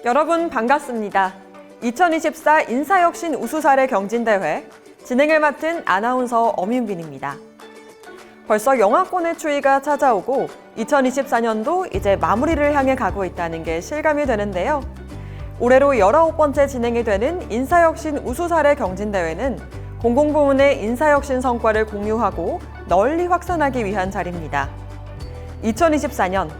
여러분 반갑습니다. 2024 인사혁신 우수사례 경진대회 진행을 맡은 아나운서 엄윤빈입니다. 벌써 영하권의 추위가 찾아오고 2024년도 이제 마무리를 향해 가고 있다는 게 실감이 되는데요. 올해로 19번째 진행이 되는 인사혁신 우수사례 경진대회는 공공부문의 인사혁신 성과를 공유하고 널리 확산하기 위한 자리입니다. 2024년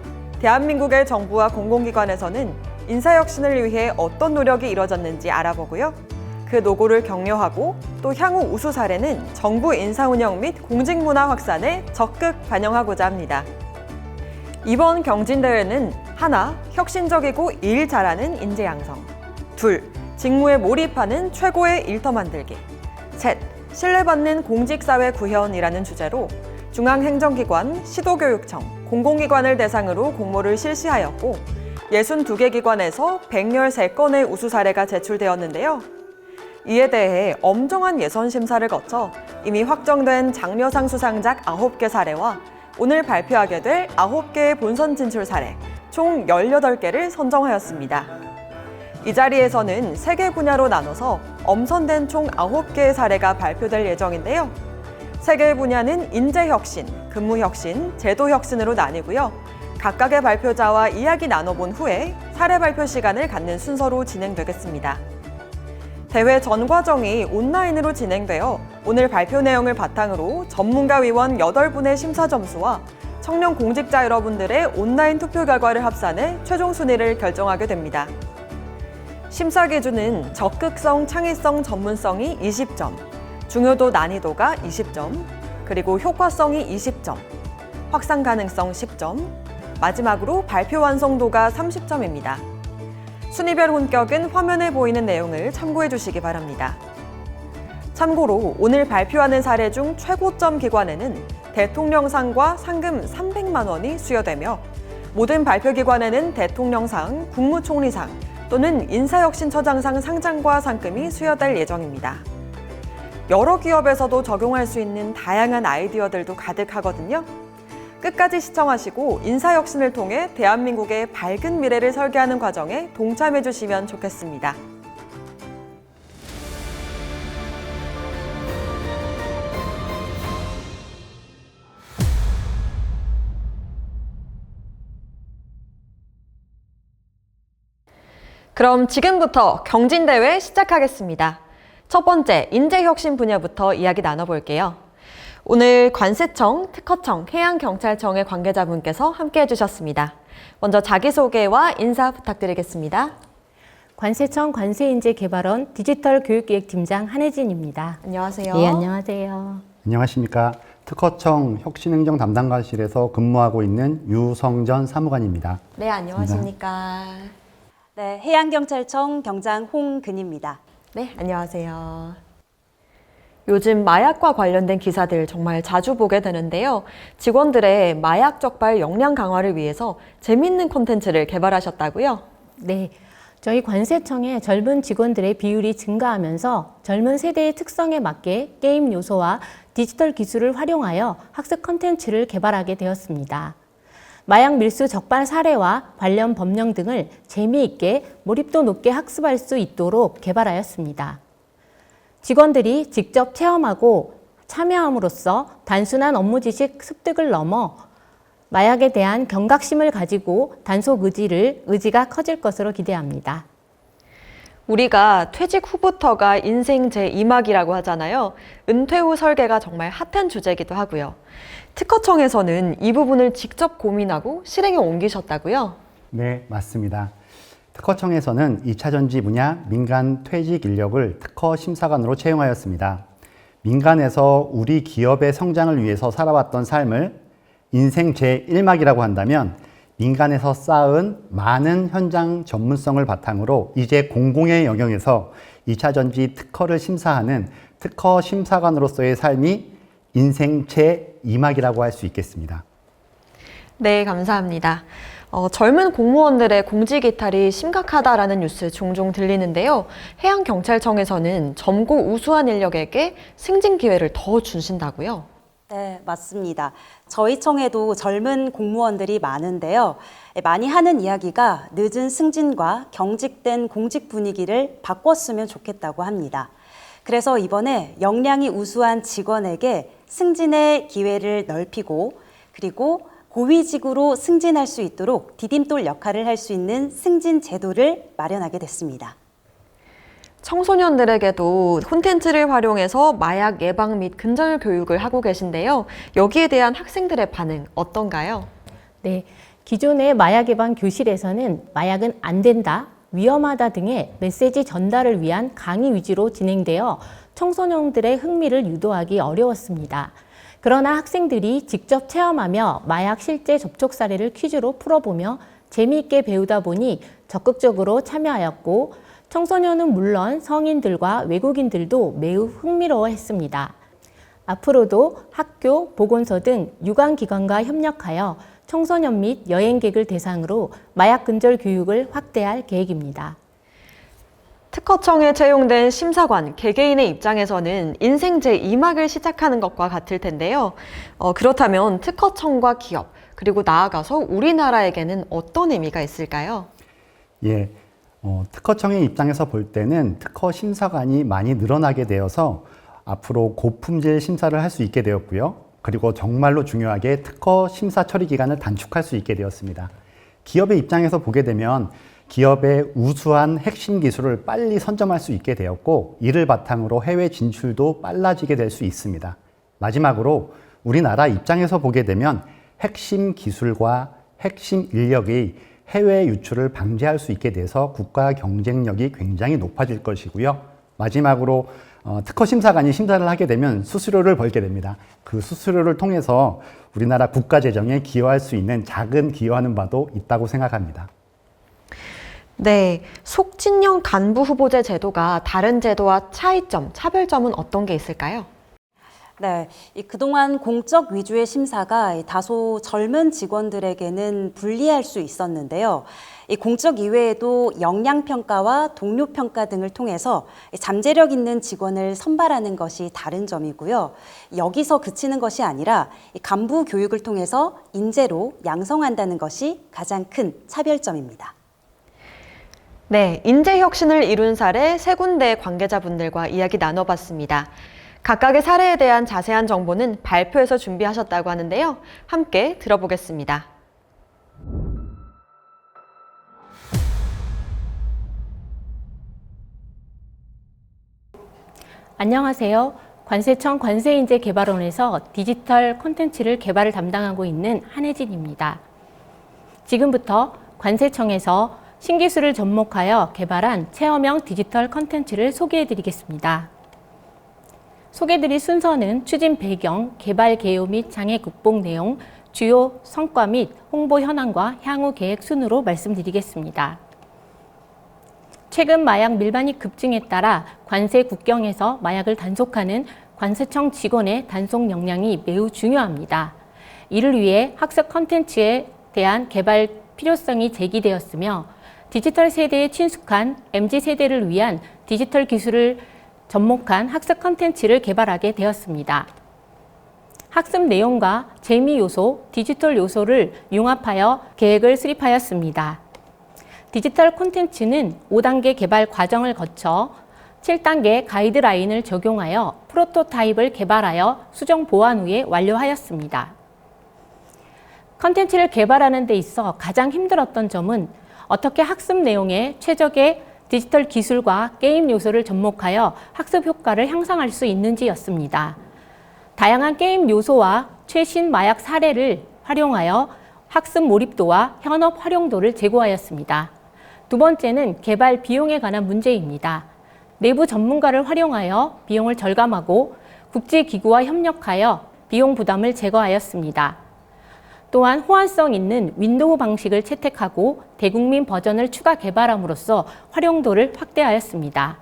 대한민국의 정부와 공공기관에서는 인사혁신을 위해 어떤 노력이 이뤄졌는지 알아보고요. 그 노고를 격려하고 또 향후 우수 사례는 정부 인사운영 및 공직문화 확산에 적극 반영하고자 합니다. 이번 경진대회는 하나, 혁신적이고 일 잘하는 인재 양성. 둘, 직무에 몰입하는 최고의 일터 만들기. 셋, 신뢰받는 공직사회 구현이라는 주제로 중앙행정기관, 시도교육청, 공공기관을 대상으로 공모를 실시하였고 62개 기관에서 113건의 우수 사례가 제출되었는데요. 이에 대해 엄정한 예선 심사를 거쳐 이미 확정된 장려상 수상작 9개 사례와 오늘 발표하게 될 9개의 본선 진출 사례, 총 18개를 선정하였습니다. 이 자리에서는 3개 분야로 나눠서 엄선된 총 9개의 사례가 발표될 예정인데요. 3개의 분야는 인재혁신, 근무혁신, 제도혁신으로 나뉘고요. 각각의 발표자와 이야기 나눠본 후에 사례 발표 시간을 갖는 순서로 진행되겠습니다. 대회 전 과정이 온라인으로 진행되어 오늘 발표 내용을 바탕으로 전문가위원 8분의 심사 점수와 청년 공직자 여러분들의 온라인 투표 결과를 합산해 최종 순위를 결정하게 됩니다. 심사 기준은 적극성, 창의성, 전문성이 20점, 중요도 난이도가 20점, 그리고 효과성이 20점, 확산 가능성 10점, 마지막으로 발표 완성도가 30점입니다. 순위별 혼격은 화면에 보이는 내용을 참고해 주시기 바랍니다. 참고로 오늘 발표하는 사례 중 최고점 기관에는 대통령상과 상금 300만 원이 수여되며 모든 발표 기관에는 대통령상, 국무총리상 또는 인사혁신처장상 상장과 상금이 수여될 예정입니다. 여러 기업에서도 적용할 수 있는 다양한 아이디어들도 가득하거든요. 끝까지 시청하시고 인사혁신을 통해 대한민국의 밝은 미래를 설계하는 과정에 동참해 주시면 좋겠습니다. 그럼 지금부터 경진대회 시작하겠습니다. 첫 번째, 인재혁신 분야부터 이야기 나눠볼게요. 오늘 관세청, 특허청, 해양경찰청의 관계자분께서 함께해 주셨습니다. 먼저 자기소개와 인사 부탁드리겠습니다. 관세청 관세인재개발원 디지털교육기획팀장 한혜진입니다. 안녕하세요. 네, 안녕하세요. 안녕하십니까. 특허청 혁신행정 담당관실에서 근무하고 있는 유성전 사무관입니다. 네, 안녕하십니까. 네, 해양경찰청 경장 홍근입니다. 네, 안녕하세요. 요즘 마약과 관련된 기사들 정말 자주 보게 되는데요. 직원들의 마약 적발 역량 강화를 위해서 재미있는 콘텐츠를 개발하셨다고요? 네, 저희 관세청의 젊은 직원들의 비율이 증가하면서 젊은 세대의 특성에 맞게 게임 요소와 디지털 기술을 활용하여 학습 콘텐츠를 개발하게 되었습니다. 마약 밀수 적발 사례와 관련 법령 등을 재미있게 몰입도 높게 학습할 수 있도록 개발하였습니다. 직원들이 직접 체험하고 참여함으로써 단순한 업무 지식 습득을 넘어 마약에 대한 경각심을 가지고 단속 의지가 커질 것으로 기대합니다. 우리가 퇴직 후부터가 인생 제2막이라고 하잖아요. 은퇴 후 설계가 정말 핫한 주제이기도 하고요. 특허청에서는 이 부분을 직접 고민하고 실행에 옮기셨다고요? 네, 맞습니다. 특허청에서는 2차 전지 분야 민간 퇴직 인력을 특허 심사관으로 채용하였습니다. 민간에서 우리 기업의 성장을 위해서 살아왔던 삶을 인생 제1막이라고 한다면 민간에서 쌓은 많은 현장 전문성을 바탕으로 이제 공공의 영역에서 2차 전지 특허를 심사하는 특허 심사관으로서의 삶이 인생 제2막이라고 할 수 있겠습니다. 네, 감사합니다. 젊은 공무원들의 공직 이탈이 심각하다라는 뉴스 종종 들리는데요. 해양경찰청에서는 젊고 우수한 인력에게 승진 기회를 더 주신다고요? 네, 맞습니다. 저희 청에도 젊은 공무원들이 많은데요. 많이 하는 이야기가 늦은 승진과 경직된 공직 분위기를 바꿨으면 좋겠다고 합니다. 그래서 이번에 역량이 우수한 직원에게 승진의 기회를 넓히고 그리고 고위직으로 승진할 수 있도록 디딤돌 역할을 할 수 있는 승진 제도를 마련하게 됐습니다. 청소년들에게도 콘텐츠를 활용해서 마약 예방 및 근절 교육을 하고 계신데요. 여기에 대한 학생들의 반응 어떤가요? 네, 기존의 마약 예방 교실에서는 마약은 안 된다, 위험하다 등의 메시지 전달을 위한 강의 위주로 진행되어 청소년들의 흥미를 유도하기 어려웠습니다. 그러나 학생들이 직접 체험하며 마약 실제 접촉 사례를 퀴즈로 풀어보며 재미있게 배우다 보니 적극적으로 참여하였고 청소년은 물론 성인들과 외국인들도 매우 흥미로워했습니다. 앞으로도 학교, 보건소 등 유관기관과 협력하여 청소년 및 여행객을 대상으로 마약 근절 교육을 확대할 계획입니다. 특허청에 채용된 심사관, 개개인의 입장에서는 인생 제2막을 시작하는 것과 같을 텐데요. 그렇다면 특허청과 기업, 그리고 나아가서 우리나라에게는 어떤 의미가 있을까요? 예, 특허청의 입장에서 볼 때는 특허 심사관이 많이 늘어나게 되어서 앞으로 고품질 심사를 할 수 있게 되었고요. 그리고 정말로 중요하게 특허 심사 처리 기간을 단축할 수 있게 되었습니다. 기업의 입장에서 보게 되면 기업의 우수한 핵심 기술을 빨리 선점할 수 있게 되었고 이를 바탕으로 해외 진출도 빨라지게 될 수 있습니다. 마지막으로 우리나라 입장에서 보게 되면 핵심 기술과 핵심 인력의 해외 유출을 방지할 수 있게 돼서 국가 경쟁력이 굉장히 높아질 것이고요. 마지막으로 특허 심사관이 심사를 하게 되면 수수료를 벌게 됩니다. 그 수수료를 통해서 우리나라 국가 재정에 기여할 수 있는 작은 기여하는 바도 있다고 생각합니다. 네, 속진형 간부 후보제 제도가 다른 제도와 차이점, 차별점은 어떤 게 있을까요? 네, 그동안 공적 위주의 심사가 다소 젊은 직원들에게는 불리할 수 있었는데요. 공적 이외에도 역량평가와 동료평가 등을 통해서 잠재력 있는 직원을 선발하는 것이 다른 점이고요. 여기서 그치는 것이 아니라 간부 교육을 통해서 인재로 양성한다는 것이 가장 큰 차별점입니다. 네, 인재 혁신을 이룬 사례 세 군데의 관계자분들과 이야기 나눠봤습니다. 각각의 사례에 대한 자세한 정보는 발표에서 준비하셨다고 하는데요. 함께 들어보겠습니다. 안녕하세요. 관세청 관세인재개발원에서 디지털 콘텐츠를 개발을 담당하고 있는 한혜진입니다. 지금부터 관세청에서 신기술을 접목하여 개발한 체험형 디지털 콘텐츠를 소개해드리겠습니다. 소개드릴 순서는 추진 배경, 개발 개요 및 장애 극복 내용, 주요 성과 및 홍보 현황과 향후 계획 순으로 말씀드리겠습니다. 최근 마약 밀반입 급증에 따라 관세 국경에서 마약을 단속하는 관세청 직원의 단속 역량이 매우 중요합니다. 이를 위해 학습 콘텐츠에 대한 개발 필요성이 제기되었으며 디지털 세대에 친숙한 MZ세대를 위한 디지털 기술을 접목한 학습 콘텐츠를 개발하게 되었습니다. 학습 내용과 재미 요소, 디지털 요소를 융합하여 계획을 수립하였습니다. 디지털 콘텐츠는 5단계 개발 과정을 거쳐 7단계 가이드라인을 적용하여 프로토타입을 개발하여 수정 보완 후에 완료하였습니다. 콘텐츠를 개발하는 데 있어 가장 힘들었던 점은 어떻게 학습 내용에 최적의 디지털 기술과 게임 요소를 접목하여 학습 효과를 향상할 수 있는지였습니다. 다양한 게임 요소와 최신 마약 사례를 활용하여 학습 몰입도와 현업 활용도를 제고하였습니다. 두 번째는 개발 비용에 관한 문제입니다. 내부 전문가를 활용하여 비용을 절감하고 국제기구와 협력하여 비용 부담을 제거하였습니다. 또한 호환성 있는 윈도우 방식을 채택하고 대국민 버전을 추가 개발함으로써 활용도를 확대하였습니다.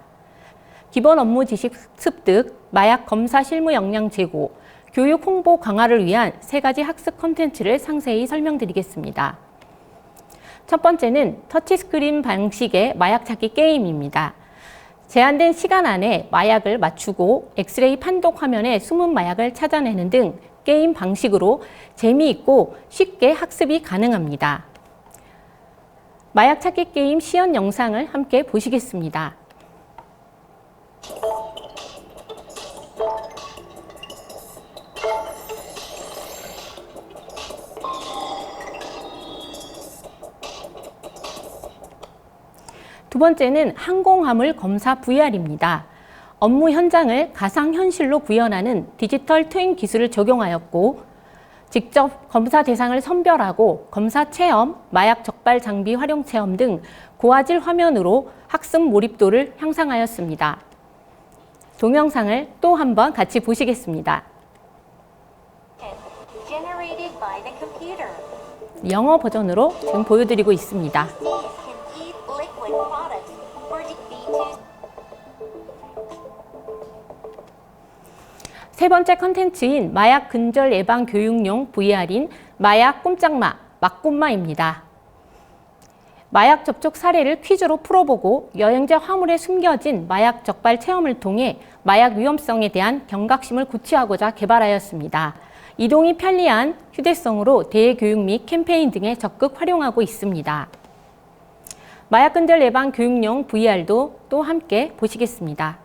기본 업무 지식 습득, 마약 검사 실무 역량 제고, 교육 홍보 강화를 위한 3가지 학습 콘텐츠를 상세히 설명드리겠습니다. 첫 번째는 터치스크린 방식의 마약 찾기 게임입니다. 제한된 시간 안에 마약을 맞추고 엑스레이 판독 화면에 숨은 마약을 찾아내는 등 게임 방식으로 재미있고 쉽게 학습이 가능합니다. 마약 찾기 게임 시연 영상을 함께 보시겠습니다. 두 번째는 항공화물 검사 VR입니다. 업무 현장을 가상현실로 구현하는 디지털 트윈 기술을 적용하였고, 직접 검사 대상을 선별하고 검사 체험, 마약 적발 장비 활용 체험 등 고화질 화면으로 학습 몰입도를 향상하였습니다. 동영상을 또 한번 같이 보시겠습니다. Generated by the computer. 영어 버전으로 지금 보여드리고 있습니다. Can eat liquid products or B2. 세 번째 컨텐츠인 마약 근절 예방 교육용 VR인 마약 꼼짝마, 막꼼마입니다. 마약 접촉 사례를 퀴즈로 풀어보고 여행자 화물에 숨겨진 마약 적발 체험을 통해 마약 위험성에 대한 경각심을 고취하고자 개발하였습니다. 이동이 편리한 휴대성으로 대외 교육 및 캠페인 등에 적극 활용하고 있습니다. 마약 근절 예방 교육용 VR도 또 함께 보시겠습니다.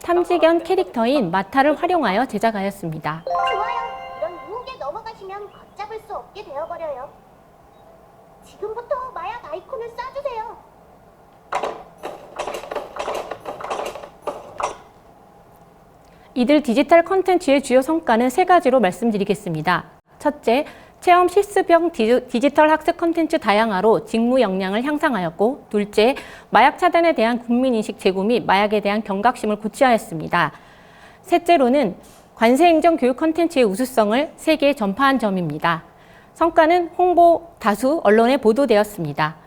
탐지견 캐릭터인 마타를 활용하여 제작하였습니다. 좋아요. 이런 유혹에 넘어가시면 걷잡을 수 없게 되어버려요. 지금부터 마약 아이콘을 쏴주세요. 이들 디지털 콘텐츠의 주요 성과는 세 가지로 말씀드리겠습니다. 첫째, 체험 실습형 디지털 학습 콘텐츠 다양화로 직무 역량을 향상하였고, 둘째, 마약 차단에 대한 국민인식 제고 및 마약에 대한 경각심을 고취하였습니다. 셋째로는 관세행정 교육 콘텐츠의 우수성을 세계에 전파한 점입니다. 성과는 홍보 다수 언론에 보도되었습니다.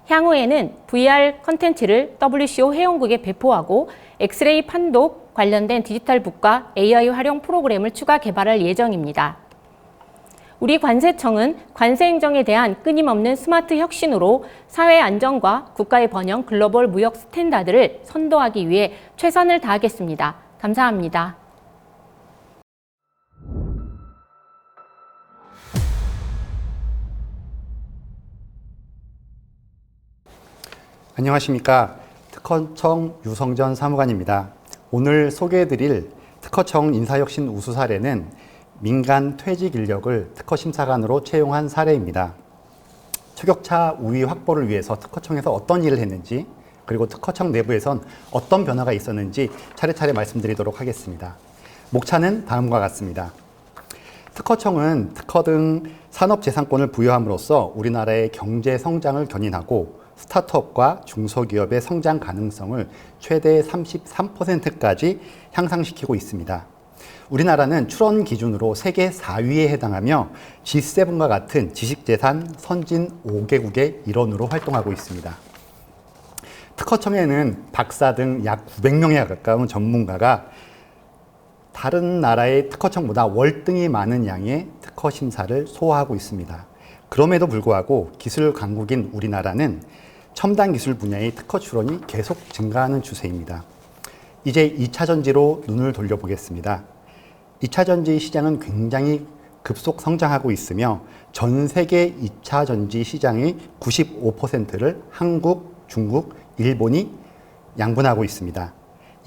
향후에는 VR 콘텐츠를 WCO 회원국에 배포하고 엑스레이 판독 관련된 디지털 북과 AI 활용 프로그램을 추가 개발할 예정입니다. 우리 관세청은 관세행정에 대한 끊임없는 스마트 혁신으로 사회 안정과 국가의 번영 글로벌 무역 스탠다드를 선도하기 위해 최선을 다하겠습니다. 감사합니다. 안녕하십니까. 특허청 유성전 사무관입니다. 오늘 소개해드릴 특허청 인사혁신 우수 사례는 민간 퇴직 인력을 특허심사관으로 채용한 사례입니다. 초격차 우위 확보를 위해서 특허청에서 어떤 일을 했는지, 그리고 특허청 내부에선 어떤 변화가 있었는지 차례차례 말씀드리도록 하겠습니다. 목차는 다음과 같습니다. 특허청은 특허 등 산업재산권을 부여함으로써 우리나라의 경제 성장을 견인하고 스타트업과 중소기업의 성장 가능성을 최대 33%까지 향상시키고 있습니다. 우리나라는 출원 기준으로 세계 4위에 해당하며 G7과 같은 지식재산 선진 5개국의 일원으로 활동하고 있습니다. 특허청에는 박사 등 약 900명에 가까운 전문가가 다른 나라의 특허청보다 월등히 많은 양의 특허 심사를 소화하고 있습니다. 그럼에도 불구하고 기술 강국인 우리나라는 첨단 기술 분야의 특허 출원이 계속 증가하는 추세입니다. 이제 2차 전지로 눈을 돌려보겠습니다. 2차 전지 시장은 굉장히 급속 성장하고 있으며 전 세계 2차 전지 시장의 95%를 한국, 중국, 일본이 양분하고 있습니다.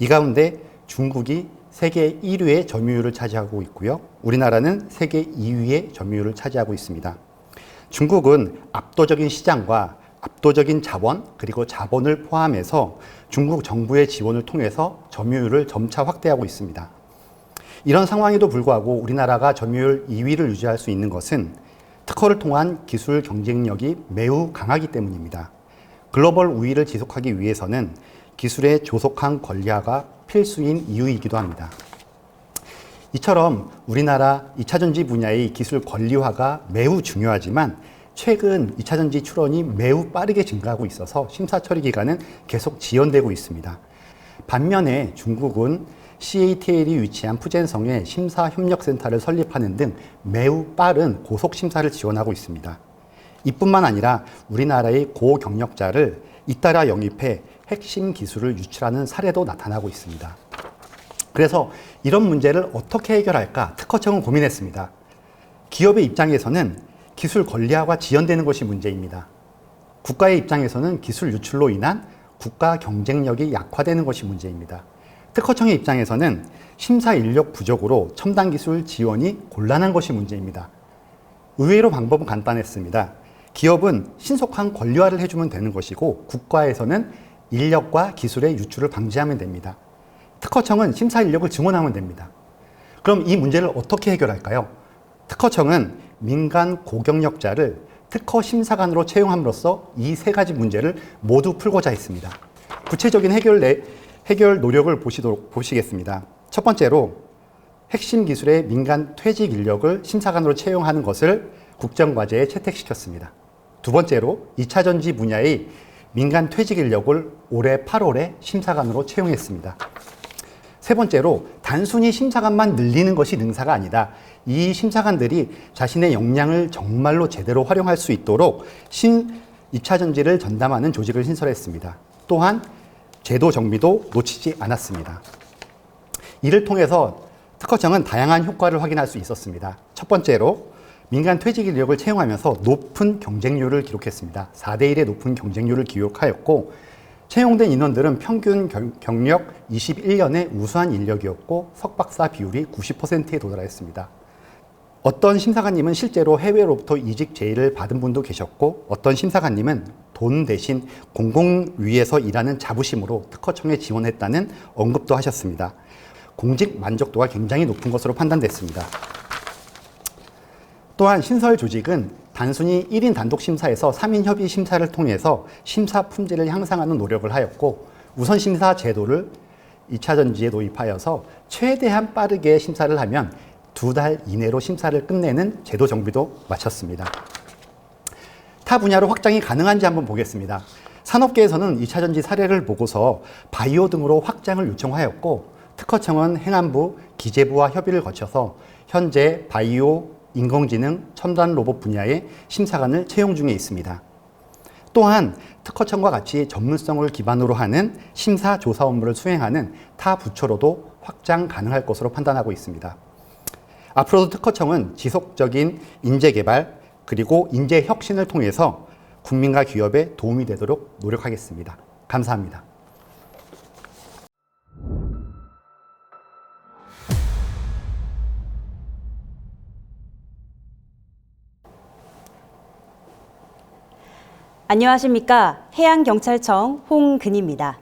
이 가운데 중국이 세계 1위의 점유율을 차지하고 있고요. 우리나라는 세계 2위의 점유율을 차지하고 있습니다. 중국은 압도적인 시장과 압도적인 자원, 그리고 자본을 포함해서 중국 정부의 지원을 통해서 점유율을 점차 확대하고 있습니다. 이런 상황에도 불구하고 우리나라가 점유율 2위를 유지할 수 있는 것은 특허를 통한 기술 경쟁력이 매우 강하기 때문입니다. 글로벌 우위를 지속하기 위해서는 기술의 조속한 권리화가 필수인 이유이기도 합니다. 이처럼 우리나라 2차 전지 분야의 기술 권리화가 매우 중요하지만 최근 2차 전지 출원이 매우 빠르게 증가하고 있어서 심사 처리 기간은 계속 지연되고 있습니다. 반면에 중국은 CATL이 위치한 푸젠성에 심사협력센터를 설립하는 등 매우 빠른 고속 심사를 지원하고 있습니다. 이뿐만 아니라 우리나라의 고경력자를 잇따라 영입해 핵심 기술을 유출하는 사례도 나타나고 있습니다. 그래서 이런 문제를 어떻게 해결할까 특허청은 고민했습니다. 기업의 입장에서는 기술 권리화가 지연되는 것이 문제입니다. 국가의 입장에서는 기술 유출로 인한 국가 경쟁력이 약화되는 것이 문제입니다. 특허청의 입장에서는 심사 인력 부족으로 첨단 기술 지원이 곤란한 것이 문제입니다. 의외로 방법은 간단했습니다. 기업은 신속한 권리화를 해주면 되는 것이고 국가에서는 인력과 기술의 유출을 방지하면 됩니다. 특허청은 심사 인력을 증원하면 됩니다. 그럼 이 문제를 어떻게 해결할까요? 특허청은 민간 고경력자를 특허 심사관으로 채용함으로써 이 세 가지 문제를 모두 풀고자 했습니다. 구체적인 해결 노력을 보시겠습니다. 첫 번째로 핵심 기술의 민간 퇴직 인력을 심사관으로 채용하는 것을 국정과제에 채택시켰습니다. 두 번째로 2차 전지 분야의 민간 퇴직 인력을 올해 8월에 심사관으로 채용했습니다. 세 번째로 단순히 심사관만 늘리는 것이 능사가 아니다. 이 심사관들이 자신의 역량을 정말로 제대로 활용할 수 있도록 2차 전지를 전담하는 조직을 신설했습니다. 또한 제도 정비도 놓치지 않았습니다. 이를 통해서 특허청은 다양한 효과를 확인할 수 있었습니다. 첫 번째로 민간 퇴직 인력을 채용하면서 높은 경쟁률을 기록했습니다. 4대1의 높은 경쟁률을 기록하였고 채용된 인원들은 평균 경력 21년의 우수한 인력이었고 석박사 비율이 90%에 도달하였습니다. 어떤 심사관님은 실제로 해외로부터 이직 제의를 받은 분도 계셨고 어떤 심사관님은 돈 대신 공공위에서 일하는 자부심으로 특허청에 지원했다는 언급도 하셨습니다. 공직 만족도가 굉장히 높은 것으로 판단됐습니다. 또한 신설 조직은 단순히 1인 단독 심사에서 3인 협의 심사를 통해서 심사 품질을 향상하는 노력을 하였고 우선 심사 제도를 2차 전지에 도입하여서 최대한 빠르게 심사를 하면 2달 이내로 심사를 끝내는 제도 정비도 마쳤습니다. 타 분야로 확장이 가능한지 한번 보겠습니다. 산업계에서는 2차 전지 사례를 보고서 바이오 등으로 확장을 요청하였고 특허청은 행안부, 기재부와 협의를 거쳐서 현재 바이오, 인공지능, 첨단 로봇 분야의 심사관을 채용 중에 있습니다. 또한 특허청과 같이 전문성을 기반으로 하는 심사 조사 업무를 수행하는 타 부처로도 확장 가능할 것으로 판단하고 있습니다. 앞으로도 특허청은 지속적인 인재 개발 그리고 인재 혁신을 통해서 국민과 기업에 도움이 되도록 노력하겠습니다. 감사합니다. 안녕하십니까. 해양경찰청 홍근희입니다.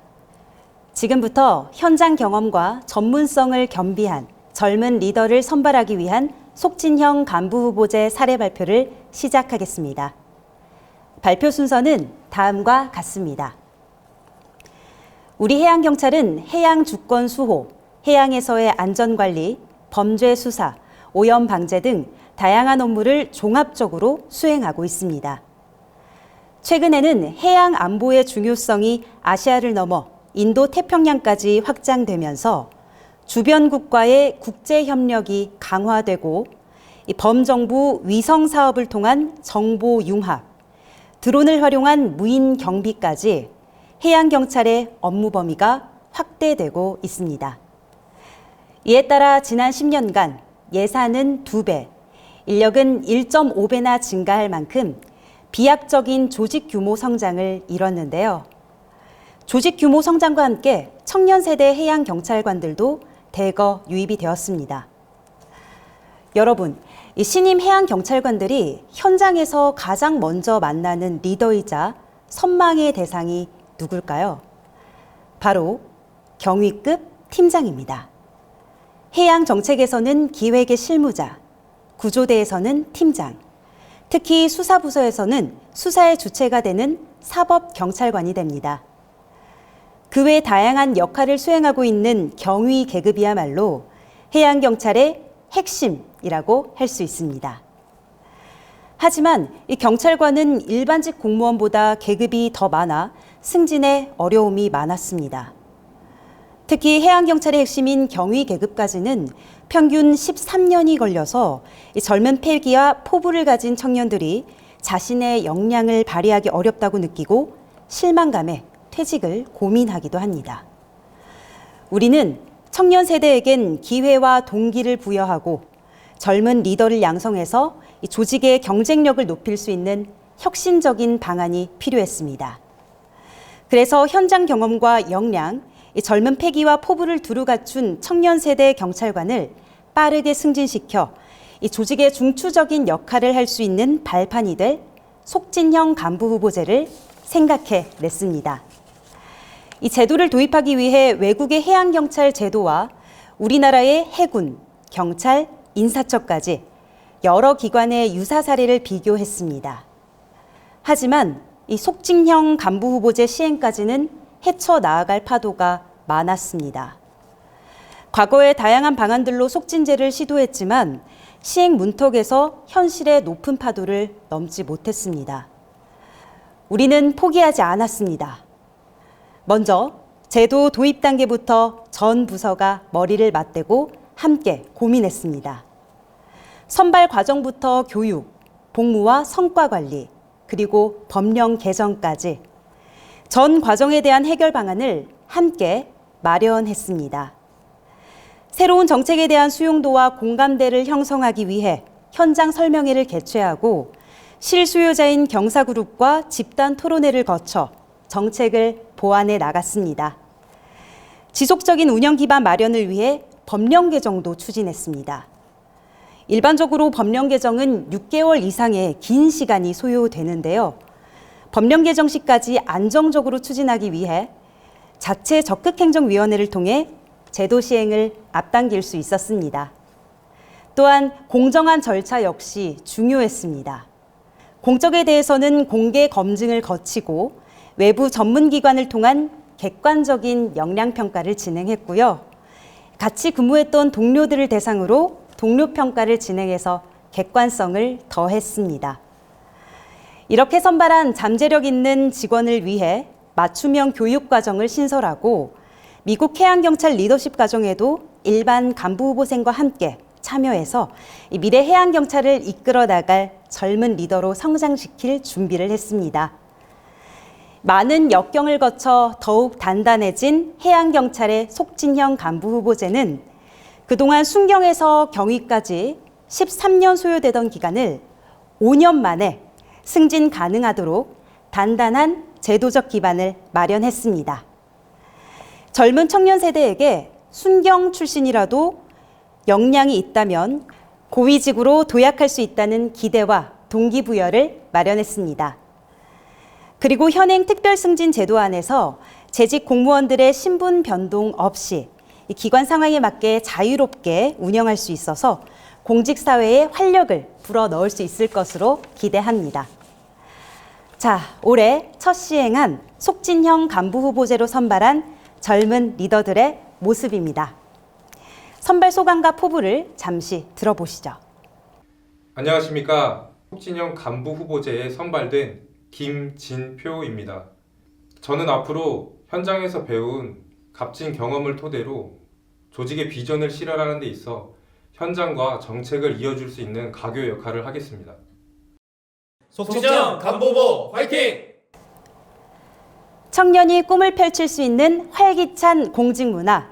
지금부터 현장 경험과 전문성을 겸비한 젊은 리더를 선발하기 위한 속진형 간부 후보제 사례 발표를 시작하겠습니다. 발표 순서는 다음과 같습니다. 우리 해양경찰은 해양 주권 수호, 해양에서의 안전관리, 범죄 수사, 오염 방제 등 다양한 업무를 종합적으로 수행하고 있습니다. 최근에는 해양 안보의 중요성이 아시아를 넘어 인도 태평양까지 확장되면서 주변국과의 국제 협력이 강화되고 범정부 위성 사업을 통한 정보 융합, 드론을 활용한 무인 경비까지 해양 경찰의 업무 범위가 확대되고 있습니다. 이에 따라 지난 10년간 예산은 2배, 인력은 1.5배나 증가할 만큼 비약적인 조직 규모 성장을 이뤘는데요. 조직 규모 성장과 함께 청년 세대 해양 경찰관들도 대거 유입이 되었습니다. 여러분, 이 신임 해양 경찰관들이 현장에서 가장 먼저 만나는 리더이자 선망의 대상이 누굴까요? 바로 경위급 팀장입니다. 해양 정책에서는 기획의 실무자, 구조대에서는 팀장, 특히 수사부서에서는 수사의 주체가 되는 사법경찰관이 됩니다. 그 외 다양한 역할을 수행하고 있는 경위 계급이야말로 해양경찰의 핵심이라고 할 수 있습니다. 하지만 이 경찰관은 일반직 공무원보다 계급이 더 많아 승진에 어려움이 많았습니다. 특히 해양경찰의 핵심인 경위 계급까지는 평균 13년이 걸려서 젊은 패기와 포부를 가진 청년들이 자신의 역량을 발휘하기 어렵다고 느끼고 실망감에 퇴직을 고민하기도 합니다. 우리는 청년 세대에겐 기회와 동기를 부여하고 젊은 리더를 양성해서 이 조직의 경쟁력을 높일 수 있는 혁신적인 방안이 필요했습니다. 그래서 현장 경험과 역량, 이 젊은 패기와 포부를 두루 갖춘 청년 세대 경찰관을 빠르게 승진시켜 이 조직의 중추적인 역할을 할 수 있는 발판이 될 속진형 간부 후보제를 생각해 냈습니다. 이 제도를 도입하기 위해 외국의 해양경찰 제도와 우리나라의 해군, 경찰, 인사처까지 여러 기관의 유사 사례를 비교했습니다. 하지만 이 속진형 간부 후보제 시행까지는 헤쳐나아갈 파도가 많았습니다. 과거에 다양한 방안들로 속진제를 시도했지만 시행 문턱에서 현실의 높은 파도를 넘지 못했습니다. 우리는 포기하지 않았습니다. 먼저 제도 도입 단계부터 전 부서가 머리를 맞대고 함께 고민했습니다. 선발 과정부터 교육, 복무와 성과 관리, 그리고 법령 개정까지 전 과정에 대한 해결 방안을 함께 마련했습니다. 새로운 정책에 대한 수용도와 공감대를 형성하기 위해 현장 설명회를 개최하고 실수요자인 경사그룹과 집단 토론회를 거쳐 정책을 보완해 나갔습니다. 지속적인 운영 기반 마련을 위해 법령 개정도 추진했습니다. 일반적으로 법령 개정은 6개월 이상의 긴 시간이 소요되는데요. 법령 개정 시까지 안정적으로 추진하기 위해 자체 적극행정위원회를 통해 제도 시행을 앞당길 수 있었습니다. 또한 공정한 절차 역시 중요했습니다. 공적에 대해서는 공개 검증을 거치고 외부 전문기관을 통한 객관적인 역량평가를 진행했고요. 같이 근무했던 동료들을 대상으로 동료평가를 진행해서 객관성을 더했습니다. 이렇게 선발한 잠재력 있는 직원을 위해 맞춤형 교육과정을 신설하고 미국 해양경찰 리더십 과정에도 일반 간부 후보생과 함께 참여해서 미래 해양경찰을 이끌어 나갈 젊은 리더로 성장시킬 준비를 했습니다. 많은 역경을 거쳐 더욱 단단해진 해양경찰의 속진형 간부 후보제는 그동안 순경에서 경위까지 13년 소요되던 기간을 5년 만에 승진 가능하도록 단단한 제도적 기반을 마련했습니다. 젊은 청년 세대에게 순경 출신이라도 역량이 있다면 고위직으로 도약할 수 있다는 기대와 동기부여를 마련했습니다. 그리고 현행 특별승진 제도 안에서 재직 공무원들의 신분 변동 없이 기관 상황에 맞게 자유롭게 운영할 수 있어서 공직사회에 활력을 불어넣을 수 있을 것으로 기대합니다. 자, 올해 첫 시행한 속진형 간부 후보제로 선발한 젊은 리더들의 모습입니다. 선발 소감과 포부를 잠시 들어보시죠. 안녕하십니까. 속진형 간부 후보제에 선발된 김진표입니다. 저는 앞으로 현장에서 배운 값진 경험을 토대로 조직의 비전을 실현하는 데 있어 현장과 정책을 이어줄 수 있는 가교 역할을 하겠습니다. 속진형 간부후보 화이팅! 청년이 꿈을 펼칠 수 있는 활기찬 공직 문화,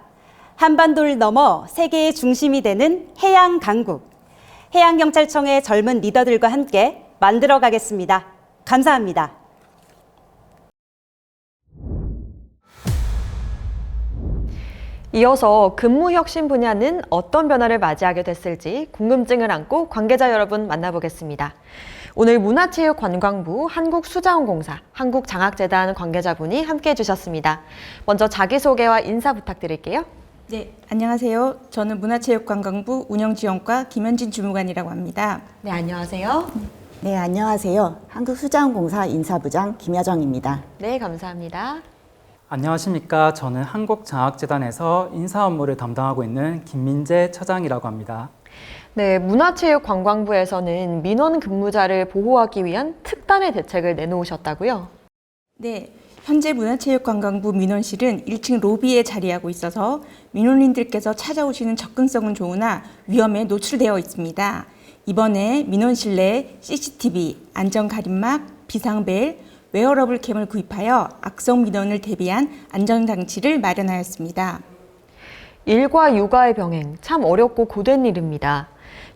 한반도를 넘어 세계의 중심이 되는 해양 강국, 해양경찰청의 젊은 리더들과 함께 만들어 가겠습니다. 감사합니다. 이어서 근무혁신 분야는 어떤 변화를 맞이하게 됐을지 궁금증을 안고 관계자 여러분 만나보겠습니다. 오늘 문화체육관광부 한국수자원공사 한국장학재단 관계자분이 함께해 주셨습니다. 먼저 자기소개와 인사 부탁드릴게요. 네, 안녕하세요. 저는 문화체육관광부 운영지원과 김현진 주무관이라고 합니다. 네, 안녕하세요. 네, 안녕하세요. 한국수자원공사 인사부장 김여정입니다. 네, 감사합니다. 안녕하십니까. 저는 한국장학재단에서 인사 업무를 담당하고 있는 김민재 처장이라고 합니다. 네, 문화체육관광부에서는 민원 근무자를 보호하기 위한 특단의 대책을 내놓으셨다고요? 네, 현재 문화체육관광부 민원실은 1층 로비에 자리하고 있어서 민원인들께서 찾아오시는 접근성은 좋으나 위험에 노출되어 있습니다. 이번에 민원실 내 CCTV, 안전가림막, 비상벨, 웨어러블 캠을 구입하여 악성 민원을 대비한 안전장치를 마련하였습니다. 일과 육아의 병행, 참 어렵고 고된 일입니다.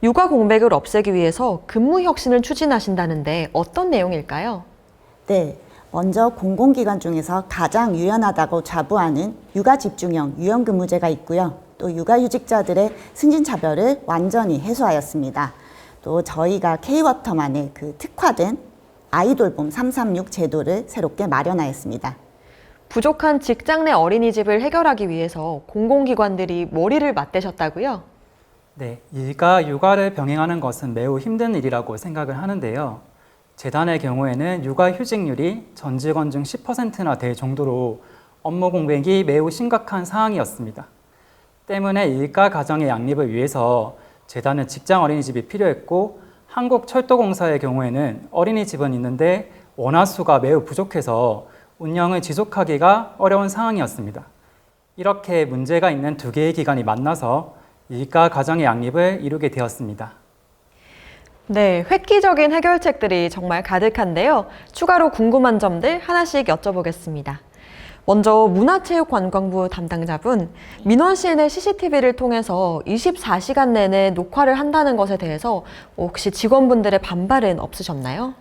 육아 공백을 없애기 위해서 근무 혁신을 추진하신다는데 어떤 내용일까요? 네, 먼저 공공기관 중에서 가장 유연하다고 자부하는 육아 집중형 유연근무제가 있고요. 또 육아휴직자들의 승진차별을 완전히 해소하였습니다. 또 저희가 K-워터만의 그 특화된 아이돌봄 336 제도를 새롭게 마련하였습니다. 부족한 직장 내 어린이집을 해결하기 위해서 공공기관들이 머리를 맞대셨다고요? 네, 일과 육아를 병행하는 것은 매우 힘든 일이라고 생각을 하는데요. 재단의 경우에는 육아휴직률이 전 직원 중 10%나 될 정도로 업무 공백이 매우 심각한 상황이었습니다. 때문에 일과 가정의 양립을 위해서 재단은 직장 어린이집이 필요했고 한국철도공사의 경우에는 어린이집은 있는데 원화수가 매우 부족해서 운영을 지속하기가 어려운 상황이었습니다. 이렇게 문제가 있는 두 개의 기관이 만나서 일과 가정의 양립을 이루게 되었습니다. 네, 획기적인 해결책들이 정말 가득한데요. 추가로 궁금한 점들 하나씩 여쭤보겠습니다. 먼저 문화체육관광부 담당자분, 민원실내 CCTV를 통해서 24시간 내내 녹화를 한다는 것에 대해서 혹시 직원분들의 반발은 없으셨나요?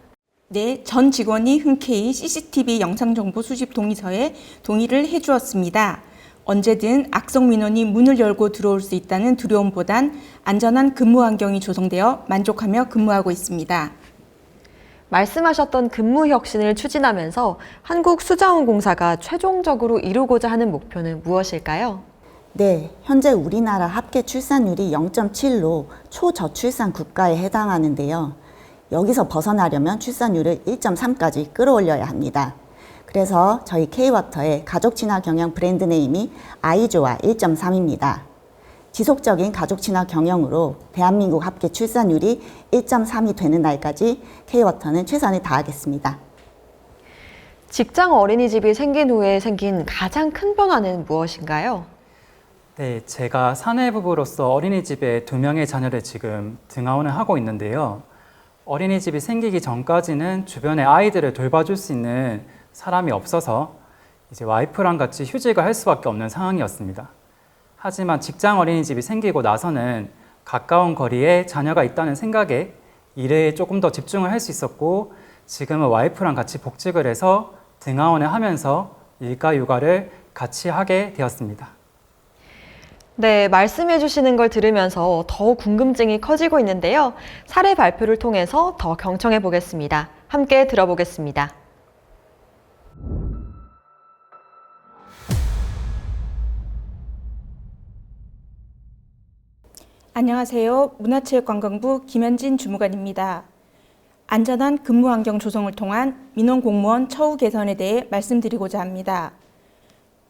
네, 전 직원이 흔쾌히 CCTV 영상정보 수집 동의서에 동의를 해주었습니다. 언제든 악성 민원이 문을 열고 들어올 수 있다는 두려움보단 안전한 근무 환경이 조성되어 만족하며 근무하고 있습니다. 말씀하셨던 근무 혁신을 추진하면서 한국수자원공사가 최종적으로 이루고자 하는 목표는 무엇일까요? 네, 현재 우리나라 합계 출산율이 0.7로 초저출산 국가에 해당하는데요. 여기서 벗어나려면 출산율을 1.3까지 끌어올려야 합니다. 그래서 저희 K-워터의 가족 친화 경영 브랜드 네임이 아이조아 1.3입니다. 지속적인 가족 친화 경영으로 대한민국 합계 출산율이 1.3이 되는 날까지 K-워터는 최선을 다하겠습니다. 직장 어린이집이 생긴 후에 생긴 가장 큰 변화는 무엇인가요? 네, 제가 사내부부로서 어린이집에 2명의 자녀를 지금 등하원을 하고 있는데요. 어린이집이 생기기 전까지는 주변에 아이들을 돌봐줄 수 있는 사람이 없어서 이제 와이프랑 같이 휴직을 할 수밖에 없는 상황이었습니다. 하지만 직장 어린이집이 생기고 나서는 가까운 거리에 자녀가 있다는 생각에 일에 조금 더 집중을 할 수 있었고 지금은 와이프랑 같이 복직을 해서 등하원을 하면서 일과 육아를 같이 하게 되었습니다. 네, 말씀해 주시는 걸 들으면서 더 궁금증이 커지고 있는데요. 사례 발표를 통해서 더 경청해 보겠습니다. 함께 들어보겠습니다. 안녕하세요. 문화체육관광부 김현진 주무관입니다. 안전한 근무 환경 조성을 통한 민원 공무원 처우 개선에 대해 말씀드리고자 합니다.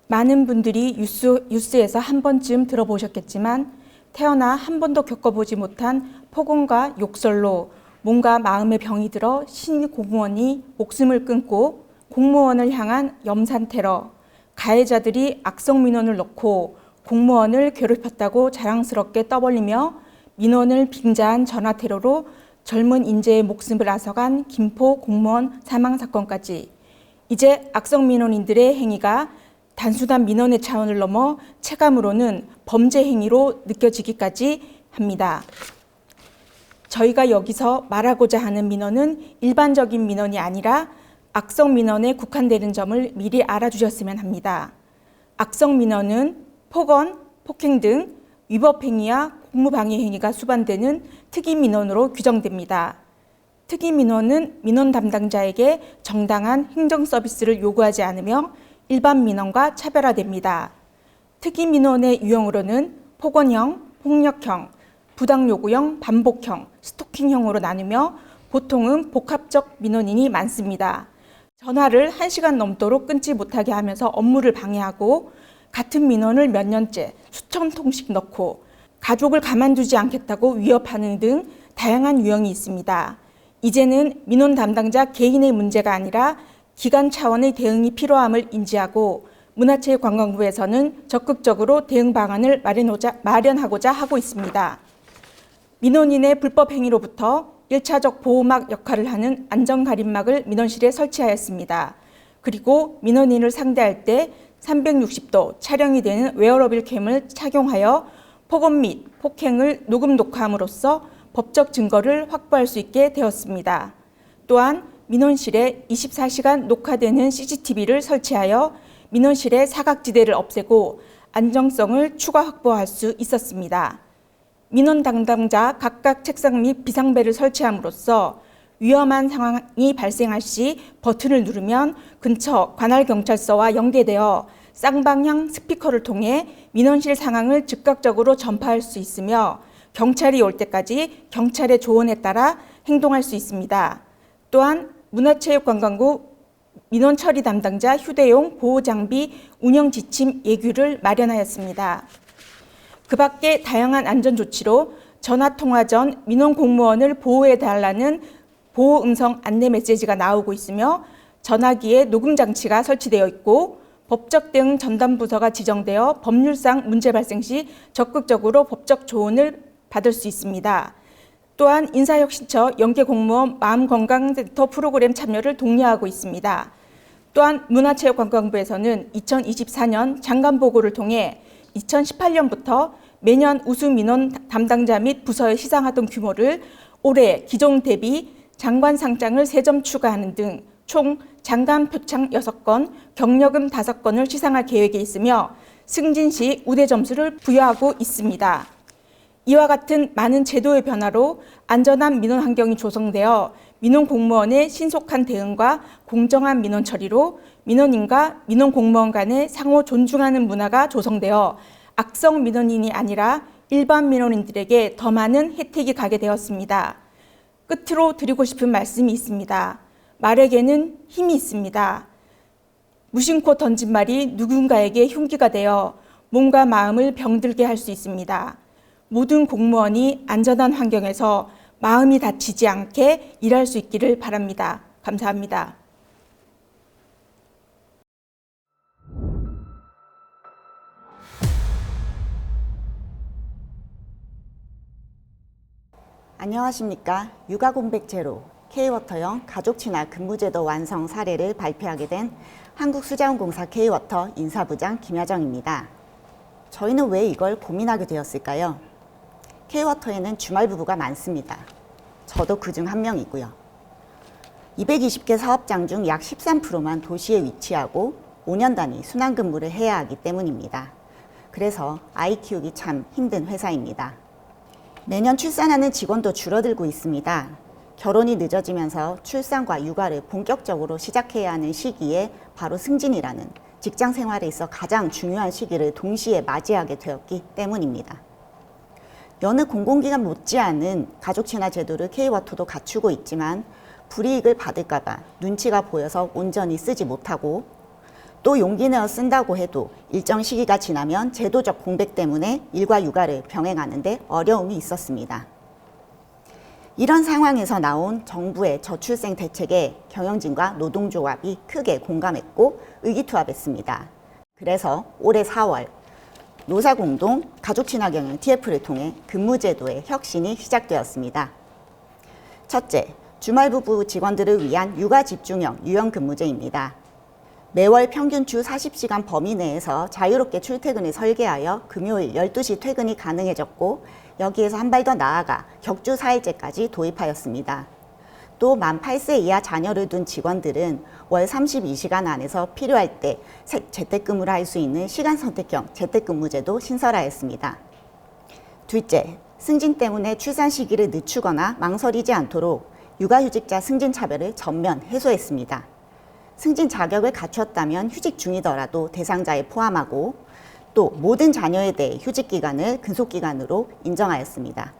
많은 분들이 뉴스에서 한 번쯤 들어보셨겠지만 태어나 한 번도 겪어보지 못한 폭언과 욕설로 몸과 마음의 병이 들어 신입 공무원이 목숨을 끊고 공무원을 향한 염산 테러, 가해자들이 악성 민원을 넣고 공무원을 괴롭혔다고 자랑스럽게 떠벌리며 민원을 빙자한 전화 테러로 젊은 인재의 목숨을 앗아간 김포 공무원 사망 사건까지 이제 악성 민원인들의 행위가 단순한 민원의 차원을 넘어 체감으로는 범죄 행위로 느껴지기까지 합니다. 저희가 여기서 말하고자 하는 민원은 일반적인 민원이 아니라 악성 민원에 국한되는 점을 미리 알아주셨으면 합니다. 악성 민원은 폭언, 폭행 등 위법 행위와 공무방해 행위가 수반되는 특이 민원으로 규정됩니다. 특이 민원은 민원 담당자에게 정당한 행정 서비스를 요구하지 않으며 일반 민원과 차별화됩니다. 특이 민원의 유형으로는 폭언형, 폭력형, 부당요구형, 반복형, 스토킹형으로 나누며 보통은 복합적 민원인이 많습니다. 전화를 1시간 넘도록 끊지 못하게 하면서 업무를 방해하고 같은 민원을 몇 년째 수천 통씩 넣고 가족을 가만두지 않겠다고 위협하는 등 다양한 유형이 있습니다. 이제는 민원 담당자 개인의 문제가 아니라 기관 차원의 대응이 필요함을 인지하고 문화체육관광부에서는 적극적으로 대응 방안을 마련하고자 하고 있습니다. 민원인의 불법 행위로부터 1차적 보호막 역할을 하는 안전가림막을 민원실에 설치하였습니다. 그리고 민원인을 상대할 때 360도 촬영이 되는 웨어러블 캠을 착용하여 폭언 및 폭행을 녹음 녹화함으로써 법적 증거를 확보할 수 있게 되었습니다. 또한 민원실에 24시간 녹화되는 CCTV를 설치하여 민원실의 사각지대를 없애고 안정성을 추가 확보할 수 있었습니다. 민원 담당자 각각 책상 및 비상벨을 설치함으로써 위험한 상황이 발생할 시 버튼을 누르면 근처 관할경찰서와 연계되어 쌍방향 스피커를 통해 민원실 상황을 즉각적으로 전파할 수 있으며 경찰이 올 때까지 경찰의 조언에 따라 행동할 수 있습니다. 또한 문화체육관광부 민원 처리 담당자 휴대용 보호장비 운영 지침 예규를 마련하였습니다. 그 밖에 다양한 안전조치로 전화통화 전 민원 공무원을 보호해달라는 보호음성 안내 메시지가 나오고 있으며 전화기에 녹음장치가 설치되어 있고 법적 대응 전담부서가 지정되어 법률상 문제 발생 시 적극적으로 법적 조언을 받을 수 있습니다. 또한 인사혁신처 연계공무원 마음건강센터 프로그램 참여를 독려하고 있습니다. 또한 문화체육관광부에서는 2024년 장관보고를 통해 2018년부터 매년 우수 민원 담당자 및 부서의 시상활동 규모를 올해 기존 대비 장관 상장을 3점 추가하는 등 총 장관 표창 6건, 경력금 5건을 시상할 계획에 있으며 승진 시 우대 점수를 부여하고 있습니다. 이와 같은 많은 제도의 변화로 안전한 민원 환경이 조성되어 민원 공무원의 신속한 대응과 공정한 민원 처리로 민원인과 민원 공무원 간의 상호 존중하는 문화가 조성되어 악성 민원인이 아니라 일반 민원인들에게 더 많은 혜택이 가게 되었습니다. 끝으로 드리고 싶은 말씀이 있습니다. 말에게는 힘이 있습니다. 무심코 던진 말이 누군가에게 흉기가 되어 몸과 마음을 병들게 할 수 있습니다. 모든 공무원이 안전한 환경에서 마음이 다치지 않게 일할 수 있기를 바랍니다. 감사합니다. 안녕하십니까. 육아공백 제로 K워터형 가족친화 근무제도 완성 사례를 발표하게 된 한국수자원공사 K워터 인사부장 김여정입니다. 저희는 왜 이걸 고민하게 되었을까요? K워터에는 주말 부부가 많습니다. 저도 그중 한 명이고요. 220개 사업장 중 약 13%만 도시에 위치하고 5년 단위 순환근무를 해야 하기 때문입니다. 그래서 아이 키우기 참 힘든 회사입니다. 매년 출산하는 직원도 줄어들고 있습니다. 결혼이 늦어지면서 출산과 육아를 본격적으로 시작해야 하는 시기에 바로 승진이라는 직장 생활에 있어 가장 중요한 시기를 동시에 맞이하게 되었기 때문입니다. 여느 공공기관 못지않은 가족친화 제도를 K워터도 갖추고 있지만 불이익을 받을까봐 눈치가 보여서 온전히 쓰지 못하고 또 용기 내어 쓴다고 해도 일정 시기가 지나면 제도적 공백 때문에 일과 육아를 병행하는 데 어려움이 있었습니다. 이런 상황에서 나온 정부의 저출생 대책에 경영진과 노동조합이 크게 공감했고 의기투합했습니다. 그래서 올해 4월 노사공동 가족친화경영 TF를 통해 근무제도의 혁신이 시작되었습니다. 첫째, 주말부부 직원들을 위한 육아집중형 유연근무제입니다. 매월 평균 주 40시간 범위 내에서 자유롭게 출퇴근을 설계하여 금요일 12시 퇴근이 가능해졌고 여기에서 한 발 더 나아가 격주 4일제까지 도입하였습니다. 또 만 8세 이하 자녀를 둔 직원들은 월 32시간 안에서 필요할 때 재택근무를 할 수 있는 시간선택형 재택근무제도 신설하였습니다. 둘째, 승진 때문에 출산 시기를 늦추거나 망설이지 않도록 육아휴직자 승진 차별을 전면 해소했습니다. 승진 자격을 갖췄다면 휴직 중이더라도 대상자에 포함하고 또 모든 자녀에 대해 휴직기간을 근속기간으로 인정하였습니다.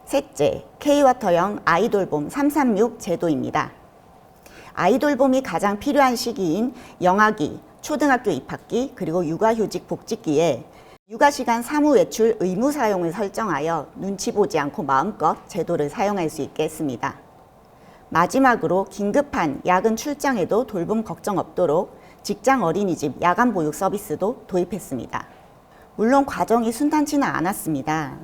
셋째, K워터형 아이돌봄 336 제도입니다. 아이돌봄이 가장 필요한 시기인 영아기, 초등학교 입학기, 그리고 육아휴직 복직기에 육아시간 사무외출 의무 사용을 설정하여 눈치 보지 않고 마음껏 제도를 사용할 수 있게 했습니다. 마지막으로 긴급한 야근 출장에도 돌봄 걱정 없도록 직장 어린이집 야간 보육 서비스도 도입했습니다. 물론 과정이 순탄치는 않았습니다.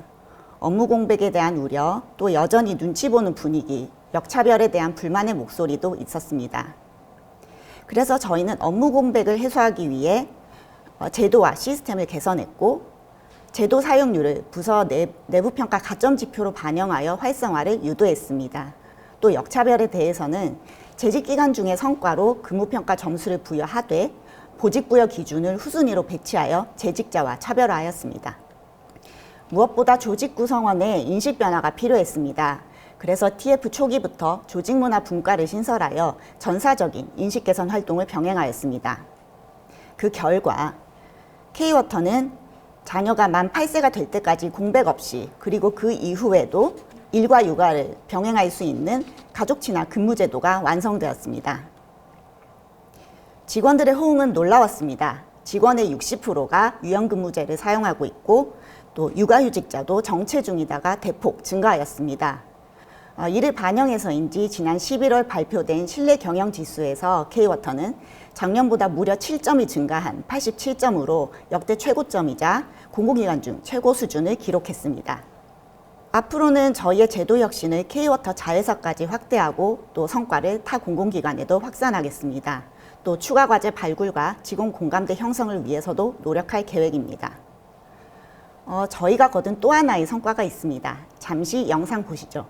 업무 공백에 대한 우려, 또 여전히 눈치 보는 분위기, 역차별에 대한 불만의 목소리도 있었습니다. 그래서 저희는 업무 공백을 해소하기 위해 제도와 시스템을 개선했고 제도 사용률을 부서 내부 평가 가점 지표로 반영하여 활성화를 유도했습니다. 또 역차별에 대해서는 재직 기간 중의 성과로 근무평가 점수를 부여하되 보직 부여 기준을 후순위로 배치하여 재직자와 차별화하였습니다. 무엇보다 조직 구성원의 인식 변화가 필요했습니다. 그래서 TF 초기부터 조직문화 분과를 신설하여 전사적인 인식 개선 활동을 병행하였습니다. 그 결과 K워터는 자녀가 만 8세가 될 때까지 공백 없이 그리고 그 이후에도 일과 육아를 병행할 수 있는 가족 친화 근무 제도가 완성되었습니다. 직원들의 호응은 놀라웠습니다. 직원의 60%가 유연근무제를 사용하고 있고 또 육아휴직자도 정체 중이다가 대폭 증가하였습니다. 이를 반영해서인지 지난 11월 발표된 신뢰 경영 지수에서 K워터는 작년보다 무려 7점이 증가한 87점으로 역대 최고점이자 공공기관 중 최고 수준을 기록했습니다. 앞으로는 저희의 제도 혁신을 K워터 자회사까지 확대하고 또 성과를 타 공공기관에도 확산하겠습니다. 또 추가 과제 발굴과 직원 공감대 형성을 위해서도 노력할 계획입니다. 저희가 거둔 또 하나의 성과가 있습니다. 잠시 영상 보시죠.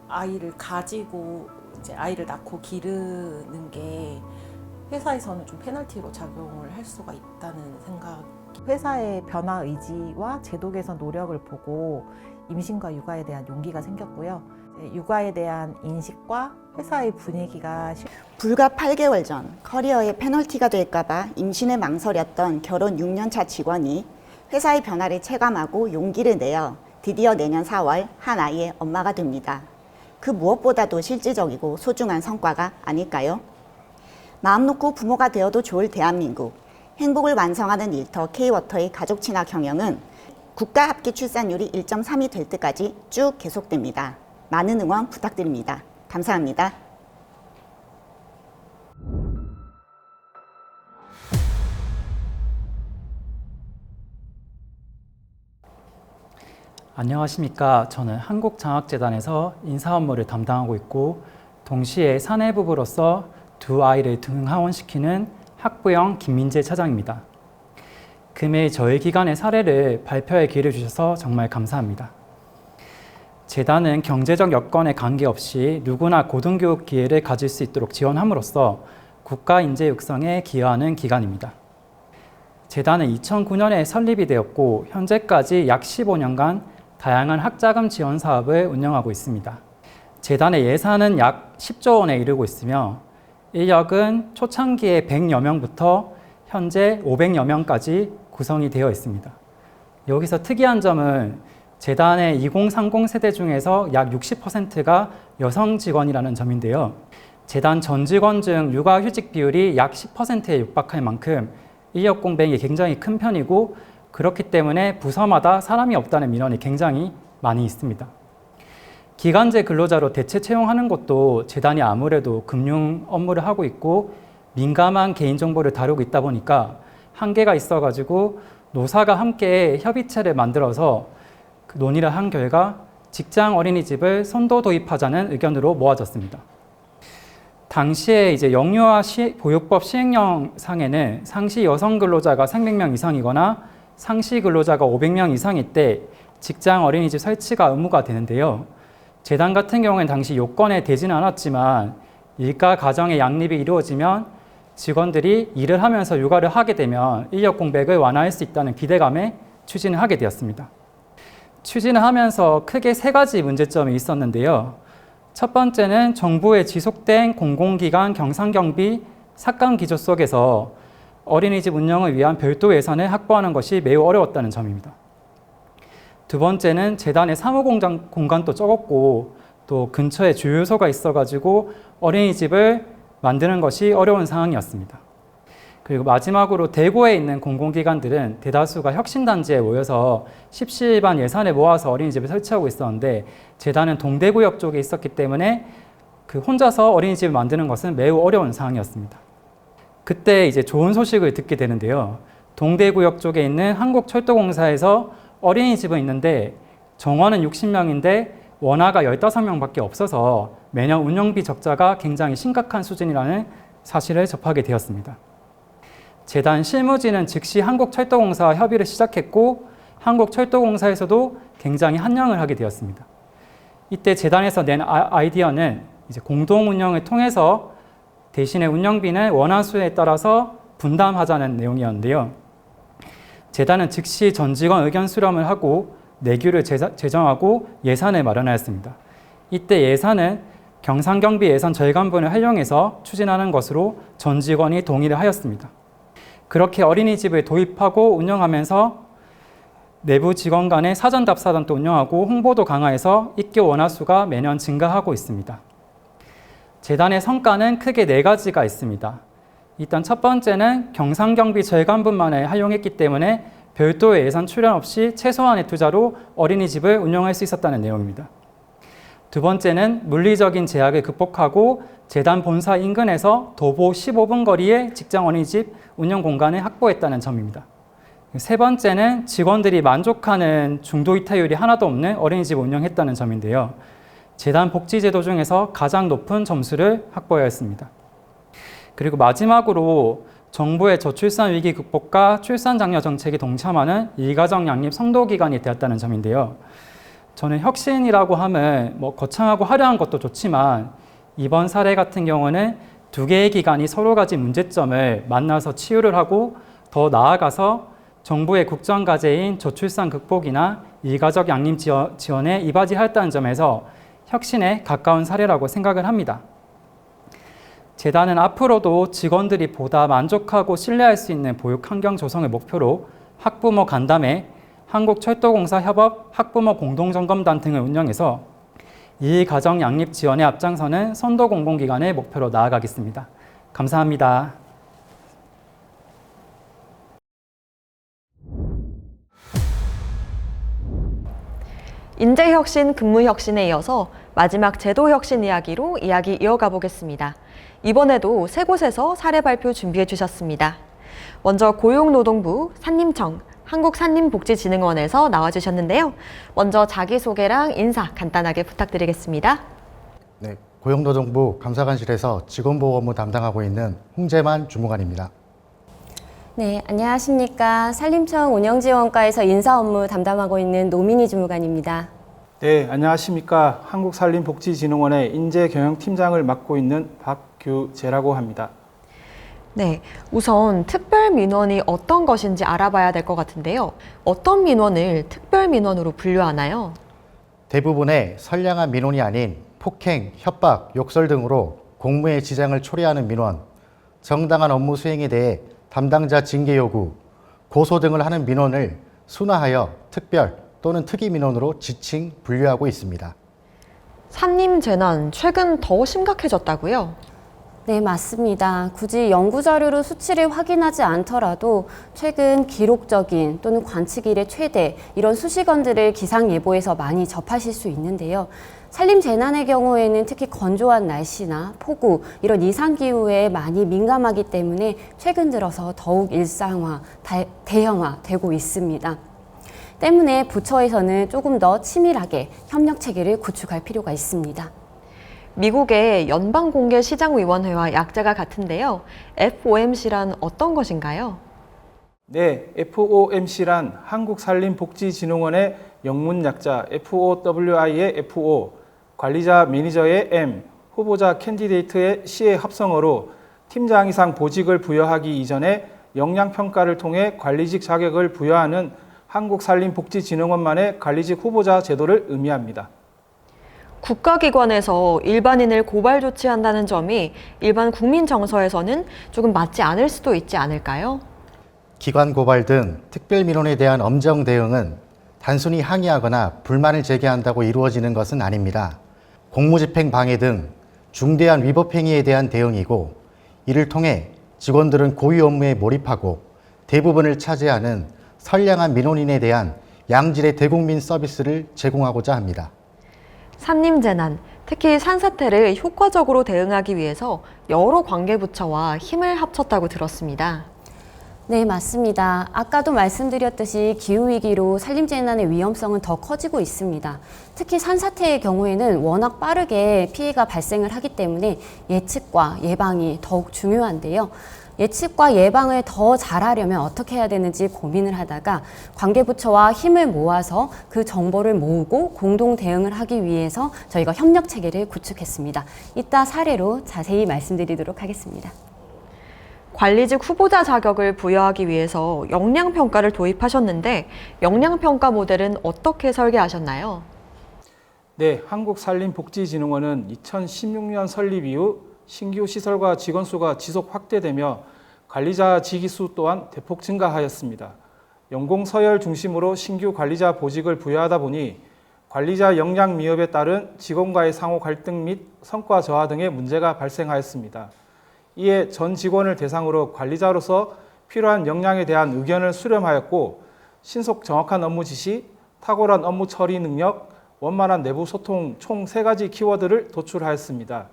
아이를 가지고 이제 아이를 낳고 기르는 게 회사에서는 좀 페널티로 작용을 할 수가 있다는 생각. 회사의 변화 의지와 제도 개선 노력을 보고 임신과 육아에 대한 용기가 생겼고요. 육아에 대한 인식과 회사의 분위기가 불과 8개월 전 커리어에 페널티가 될까봐 임신을 망설였던 결혼 6년차 직원이 회사의 변화를 체감하고 용기를 내어 드디어 내년 4월 한 아이의 엄마가 됩니다. 그 무엇보다도 실질적이고 소중한 성과가 아닐까요? 마음 놓고 부모가 되어도 좋을 대한민국. 행복을 완성하는 일터 K워터의 가족 친화 경영은 국가 합계 출산율이 1.3이 될 때까지 쭉 계속됩니다. 많은 응원 부탁드립니다. 감사합니다. 안녕하십니까. 저는 한국장학재단에서 인사 업무를 담당하고 있고 동시에 사내부부로서 두 아이를 등하원시키는 학부형 김민재 차장입니다. 금일 저희 기관의 사례를 발표할 기회를 주셔서 정말 감사합니다. 재단은 경제적 여건에 관계없이 누구나 고등교육 기회를 가질 수 있도록 지원함으로써 국가 인재 육성에 기여하는 기관입니다. 재단은 2009년에 설립이 되었고 현재까지 약 15년간 다양한 학자금 지원 사업을 운영하고 있습니다. 재단의 예산은 약 10조 원에 이르고 있으며 인력은 초창기에 100여 명부터 현재 500여 명까지 구성이 되어 있습니다. 여기서 특이한 점은 재단의 2030 세대 중에서 약 60%가 여성 직원이라는 점인데요. 재단 전 직원 중 육아휴직 비율이 약 10%에 육박할 만큼 인력 공백이 굉장히 큰 편이고 그렇기 때문에 부서마다 사람이 없다는 민원이 굉장히 많이 있습니다. 기간제 근로자로 대체 채용하는 것도 재단이 아무래도 금융 업무를 하고 있고 민감한 개인정보를 다루고 있다 보니까 한계가 있어가지고 노사가 함께 협의체를 만들어서 논의를 한 결과 직장 어린이집을 선도 도입하자는 의견으로 모아졌습니다. 당시에 이제 영유아 보육법 시행령상에는 상시 여성 근로자가 300명 이상이거나 상시 근로자가 500명 이상일 때 직장 어린이집 설치가 의무가 되는데요. 재단 같은 경우에는 당시 요건에 되지는 않았지만 일가 가정의 양립이 이루어지면 직원들이 일을 하면서 육아를 하게 되면 인력 공백을 완화할 수 있다는 기대감에 추진을 하게 되었습니다. 추진을 하면서 크게 3가지 문제점이 있었는데요. 첫 번째는 정부의 지속된 공공기관 경상경비 삭감 기조 속에서 어린이집 운영을 위한 별도 예산을 확보하는 것이 매우 어려웠다는 점입니다. 두 번째는 재단의 사무 공간도 적었고 또 근처에 주유소가 있어가지고 어린이집을 만드는 것이 어려운 상황이었습니다. 그리고 마지막으로 대구에 있는 공공기관들은 대다수가 혁신단지에 모여서 십시일반 예산을 모아서 어린이집을 설치하고 있었는데 재단은 동대구역 쪽에 있었기 때문에 혼자서 어린이집을 만드는 것은 매우 어려운 상황이었습니다. 그때 이제 좋은 소식을 듣게 되는데요. 동대구역 쪽에 있는 한국철도공사에서 어린이집은 있는데 정원은 60명인데 원화가 15명밖에 없어서 매년 운영비 적자가 굉장히 심각한 수준이라는 사실을 접하게 되었습니다. 재단 실무진은 즉시 한국철도공사와 협의를 시작했고 한국철도공사에서도 굉장히 환영을 하게 되었습니다. 이때 재단에서 낸 아이디어는 이제 공동 운영을 통해서 대신에 운영비는 원화수에 따라서 분담하자는 내용이었는데요. 재단은 즉시 전 직원 의견 수렴을 하고 내규를 제정하고 예산을 마련하였습니다. 이때 예산은 경상경비 예산 절감분을 활용해서 추진하는 것으로 전 직원이 동의를 하였습니다. 그렇게 어린이집을 도입하고 운영하면서 내부 직원 간의 사전 답사단도 운영하고 홍보도 강화해서 입교 원화수가 매년 증가하고 있습니다. 재단의 성과는 크게 4가지가 있습니다. 일단 첫 번째는 경상경비 절감분만을 활용했기 때문에 별도의 예산 출연 없이 최소한의 투자로 어린이집을 운영할 수 있었다는 내용입니다. 두 번째는 물리적인 제약을 극복하고 재단 본사 인근에서 도보 15분 거리에 직장 어린이집 운영 공간을 확보했다는 점입니다. 세 번째는 직원들이 만족하는 중도 이탈률이 하나도 없는 어린이집을 운영했다는 점인데요. 재단 복지제도 중에서 가장 높은 점수를 확보하였습니다. 그리고 마지막으로 정부의 저출산 위기 극복과 출산 장려 정책이 동참하는 일가정 양립 선도기관이 되었다는 점인데요. 저는 혁신이라고 하면 거창하고 화려한 것도 좋지만 이번 사례 같은 경우는 2개의 기관이 서로 가진 문제점을 만나서 치유를 하고 더 나아가서 정부의 국정과제인 저출산 극복이나 일가족 양립 지원에 이바지하였다는 점에서 혁신에 가까운 사례라고 생각을 합니다. 재단은 앞으로도 직원들이 보다 만족하고 신뢰할 수 있는 보육 환경 조성을 목표로 학부모 간담회, 한국철도공사 협업, 학부모 공동점검단 등을 운영해서 일가정 양립 지원에 앞장서는 선도 공공기관의 목표로 나아가겠습니다. 감사합니다. 인재혁신, 근무혁신에 이어서 마지막 제도혁신 이야기로 이야기 이어가 보겠습니다. 이번에도 세 곳에서 사례 발표 준비해 주셨습니다. 먼저 고용노동부, 산림청, 한국산림복지진흥원에서 나와주셨는데요. 먼저 자기소개랑 인사 간단하게 부탁드리겠습니다. 네, 고용노동부 감사관실에서 직원보호 업무 담당하고 있는 홍재만 주무관입니다. 네, 안녕하십니까. 산림청 운영지원과에서 인사 업무 담당하고 있는 노민희 주무관입니다. 네, 안녕하십니까. 한국산림복지진흥원의 인재경영팀장을 맡고 있는 박규재라고 합니다. 네, 우선 특별민원이 어떤 것인지 알아봐야 될 것 같은데요. 어떤 민원을 특별민원으로 분류하나요? 대부분의 선량한 민원이 아닌 폭행, 협박, 욕설 등으로 공무에 지장을 초래하는 민원, 정당한 업무 수행에 대해 담당자 징계 요구, 고소 등을 하는 민원을 순화하여 특별 또는 특이 민원으로 지칭, 분류하고 있습니다. 산림재난 최근 더 심각해졌다고요? 네, 맞습니다. 굳이 연구자료로 수치를 확인하지 않더라도 최근 기록적인 또는 관측 이래 최대 이런 수식어들을 기상예보에서 많이 접하실 수 있는데요. 산림재난의 경우에는 특히 건조한 날씨나 폭우 이런 이상기후에 많이 민감하기 때문에 최근 들어서 더욱 일상화, 대형화되고 있습니다. 때문에 부처에서는 조금 더 치밀하게 협력 체계를 구축할 필요가 있습니다. 미국의 연방공개시장위원회와 약자가 같은데요. FOMC란 어떤 것인가요? 네, FOMC란 한국산림복지진흥원의 영문 약자 FOWI의 FO, 관리자 매니저의 M, 후보자 캔디데이트의 C의 합성어로 팀장 이상 보직을 부여하기 이전에 역량평가를 통해 관리직 자격을 부여하는 한국산림복지진흥원만의 관리직 후보자 제도를 의미합니다. 국가기관에서 일반인을 고발 조치한다는 점이 일반 국민 정서에서는 조금 맞지 않을 수도 있지 않을까요? 기관 고발 등 특별 민원에 대한 엄정 대응은 단순히 항의하거나 불만을 제기한다고 이루어지는 것은 아닙니다. 공무집행 방해 등 중대한 위법 행위에 대한 대응이고, 이를 통해 직원들은 고유 업무에 몰입하고 대부분을 차지하는 선량한 민원인에 대한 양질의 대국민 서비스를 제공하고자 합니다. 산림재난, 특히 산사태를 효과적으로 대응하기 위해서 여러 관계부처와 힘을 합쳤다고 들었습니다. 네, 맞습니다. 아까도 말씀드렸듯이 기후위기로 산림재난의 위험성은 더 커지고 있습니다. 특히 산사태의 경우에는 워낙 빠르게 피해가 발생을 하기 때문에 예측과 예방이 더욱 중요한데요. 예측과 예방을 더 잘하려면 어떻게 해야 되는지 고민을 하다가 관계부처와 힘을 모아서 그 정보를 모으고 공동 대응을 하기 위해서 저희가 협력 체계를 구축했습니다. 이따 사례로 자세히 말씀드리도록 하겠습니다. 관리직 후보자 자격을 부여하기 위해서 역량평가를 도입하셨는데 역량평가 모델은 어떻게 설계하셨나요? 네, 한국산림복지진흥원은 2016년 설립 이후 신규 시설과 직원 수가 지속 확대되며 관리자 직위수 또한 대폭 증가하였습니다. 연공 서열 중심으로 신규 관리자 보직을 부여하다 보니 관리자 역량 미흡에 따른 직원과의 상호 갈등 및 성과 저하 등의 문제가 발생하였습니다. 이에 전 직원을 대상으로 관리자로서 필요한 역량에 대한 의견을 수렴하였고 신속 정확한 업무 지시, 탁월한 업무 처리 능력, 원만한 내부 소통 총 3가지 키워드를 도출하였습니다.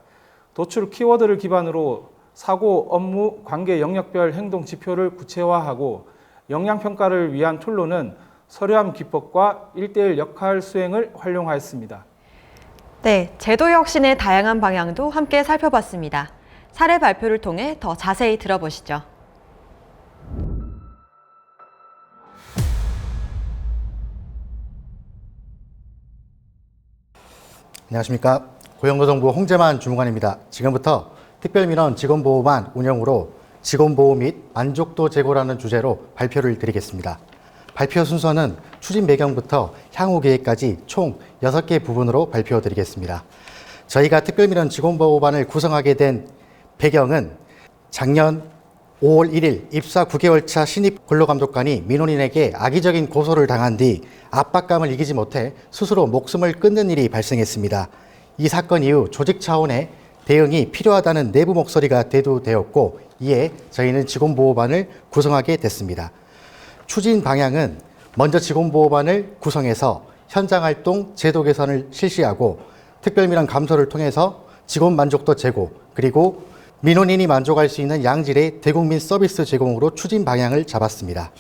도출 키워드를 기반으로 사고, 업무, 관계 영역별 행동 지표를 구체화하고 역량평가를 위한 툴로는 서류함 기법과 1:1 역할 수행을 활용하였습니다. 네, 제도 혁신의 다양한 방향도 함께 살펴봤습니다. 사례 발표를 통해 더 자세히 들어보시죠. 안녕하십니까. 고용노동부 홍재만 주무관입니다. 지금부터 특별민원 직원보호반 운영으로 직원보호 및 만족도 제고라는 주제로 발표를 드리겠습니다. 발표 순서는 추진 배경부터 향후 계획까지 총 6개 부분으로 발표드리겠습니다. 저희가 특별민원 직원보호반을 구성하게 된 배경은 작년 5월 1일 입사 9개월 차 신입 근로감독관이 민원인에게 악의적인 고소를 당한 뒤 압박감을 이기지 못해 스스로 목숨을 끊는 일이 발생했습니다. 이 사건 이후 조직 차원의 대응이 필요하다는 내부 목소리가 대두되었고 이에 저희는 직원보호반을 구성하게 됐습니다. 추진 방향은 먼저 직원보호반을 구성해서 현장활동 제도 개선을 실시하고 특별민원 감소를 통해서 직원 만족도 제고 그리고 민원인이 만족할 수 있는 양질의 대국민 서비스 제공으로 추진 방향을 잡았습니다.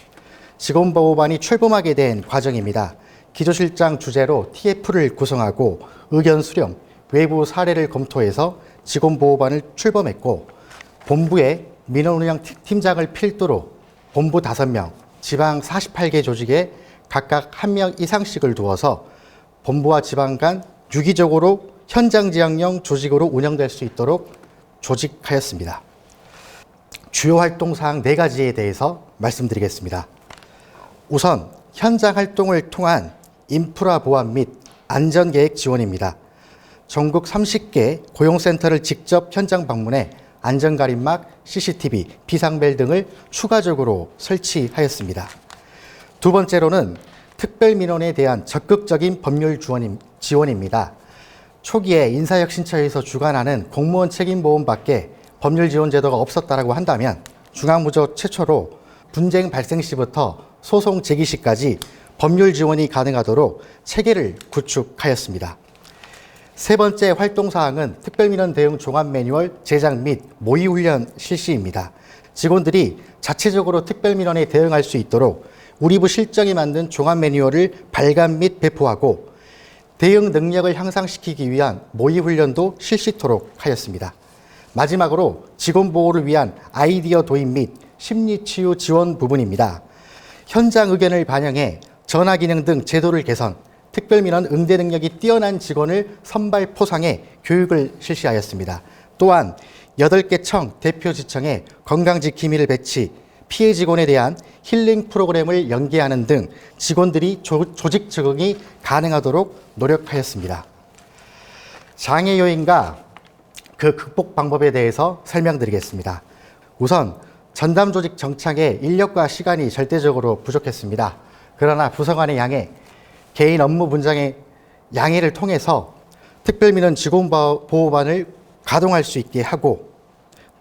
직원보호반이 출범하게 된 과정입니다. 기조실장 주재로 TF를 구성하고 의견 수렴, 외부 사례를 검토해서 직원보호반을 출범했고 본부에 민원운영 팀장을 필두로 본부 5명, 지방 48개 조직에 각각 1명 이상씩을 두어서 본부와 지방 간 유기적으로 현장 지향형 조직으로 운영될 수 있도록 조직하였습니다. 주요 활동 사항 4가지에 대해서 말씀드리겠습니다. 우선 현장 활동을 통한 인프라 보안 및 안전계획 지원입니다. 전국 30개 고용센터를 직접 현장 방문해 안전가림막, CCTV, 비상벨 등을 추가적으로 설치하였습니다. 두 번째로는 특별민원에 대한 적극적인 법률 지원입니다. 초기에 인사혁신처에서 주관하는 공무원 책임보험밖에 법률 지원 제도가 없었다고 한다면 중앙부처 최초로 분쟁 발생 시부터 소송 제기 시까지 법률 지원이 가능하도록 체계를 구축하였습니다. 세 번째 활동사항은 특별민원 대응 종합 매뉴얼 제작 및 모의훈련 실시입니다. 직원들이 자체적으로 특별민원에 대응할 수 있도록 우리 부 실정이 만든 종합 매뉴얼을 발간 및 배포하고 대응 능력을 향상시키기 위한 모의훈련도 실시토록 하였습니다. 마지막으로 직원보호를 위한 아이디어 도입 및 심리치유 지원 부분입니다. 현장 의견을 반영해 전화 기능 등 제도를 개선, 특별민원 응대 능력이 뛰어난 직원을 선발 포상해 교육을 실시하였습니다. 또한 8개 청 대표지청에 건강지킴이를 배치, 피해 직원에 대한 힐링 프로그램을 연계하는 등 직원들이 조직 적응이 가능하도록 노력하였습니다. 장애 요인과 그 극복 방법에 대해서 설명드리겠습니다. 우선 전담 조직 정착에 인력과 시간이 절대적으로 부족했습니다. 그러나 부서간의 양해, 개인 업무 분장의 양해를 통해서 특별민원 직원보호반을 가동할 수 있게 하고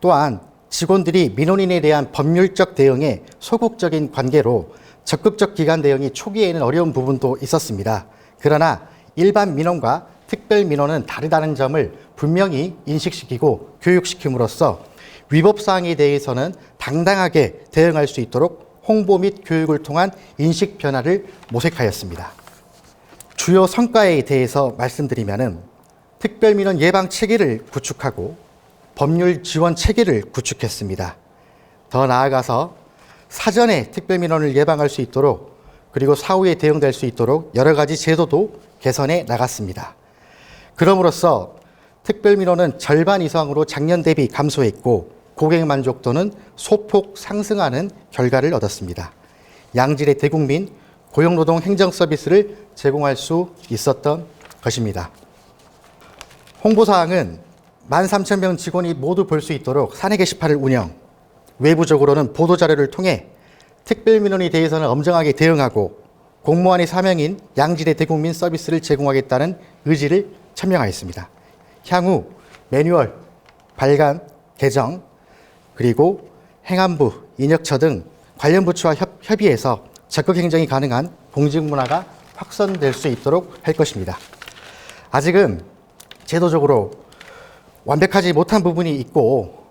또한 직원들이 민원인에 대한 법률적 대응에 소극적인 관계로 적극적 기관 대응이 초기에는 어려운 부분도 있었습니다. 그러나 일반 민원과 특별 민원은 다르다는 점을 분명히 인식시키고 교육시킴으로써 위법사항에 대해서는 당당하게 대응할 수 있도록 홍보 및 교육을 통한 인식 변화를 모색하였습니다. 주요 성과에 대해서 말씀드리면은 특별민원 예방 체계를 구축하고 법률 지원 체계를 구축했습니다. 더 나아가서 사전에 특별민원을 예방할 수 있도록 그리고 사후에 대응될 수 있도록 여러 가지 제도도 개선해 나갔습니다. 그럼으로써 특별민원은 절반 이상으로 작년 대비 감소했고 고객 만족도는 소폭 상승하는 결과를 얻었습니다. 양질의 대국민 고용노동 행정 서비스를 제공할 수 있었던 것입니다. 홍보사항은 13,000명 직원이 모두 볼 수 있도록 사내 게시판을 운영, 외부적으로는 보도자료를 통해 특별민원에 대해서는 엄정하게 대응하고 공무원의 사명인 양질의 대국민 서비스를 제공하겠다는 의지를 천명하였습니다. 향후 매뉴얼, 발간, 개정, 그리고 행안부, 인력처 등 관련 부처와 협의해서 적극 행정이 가능한 공직 문화가 확산될 수 있도록 할 것입니다. 아직은 제도적으로 완벽하지 못한 부분이 있고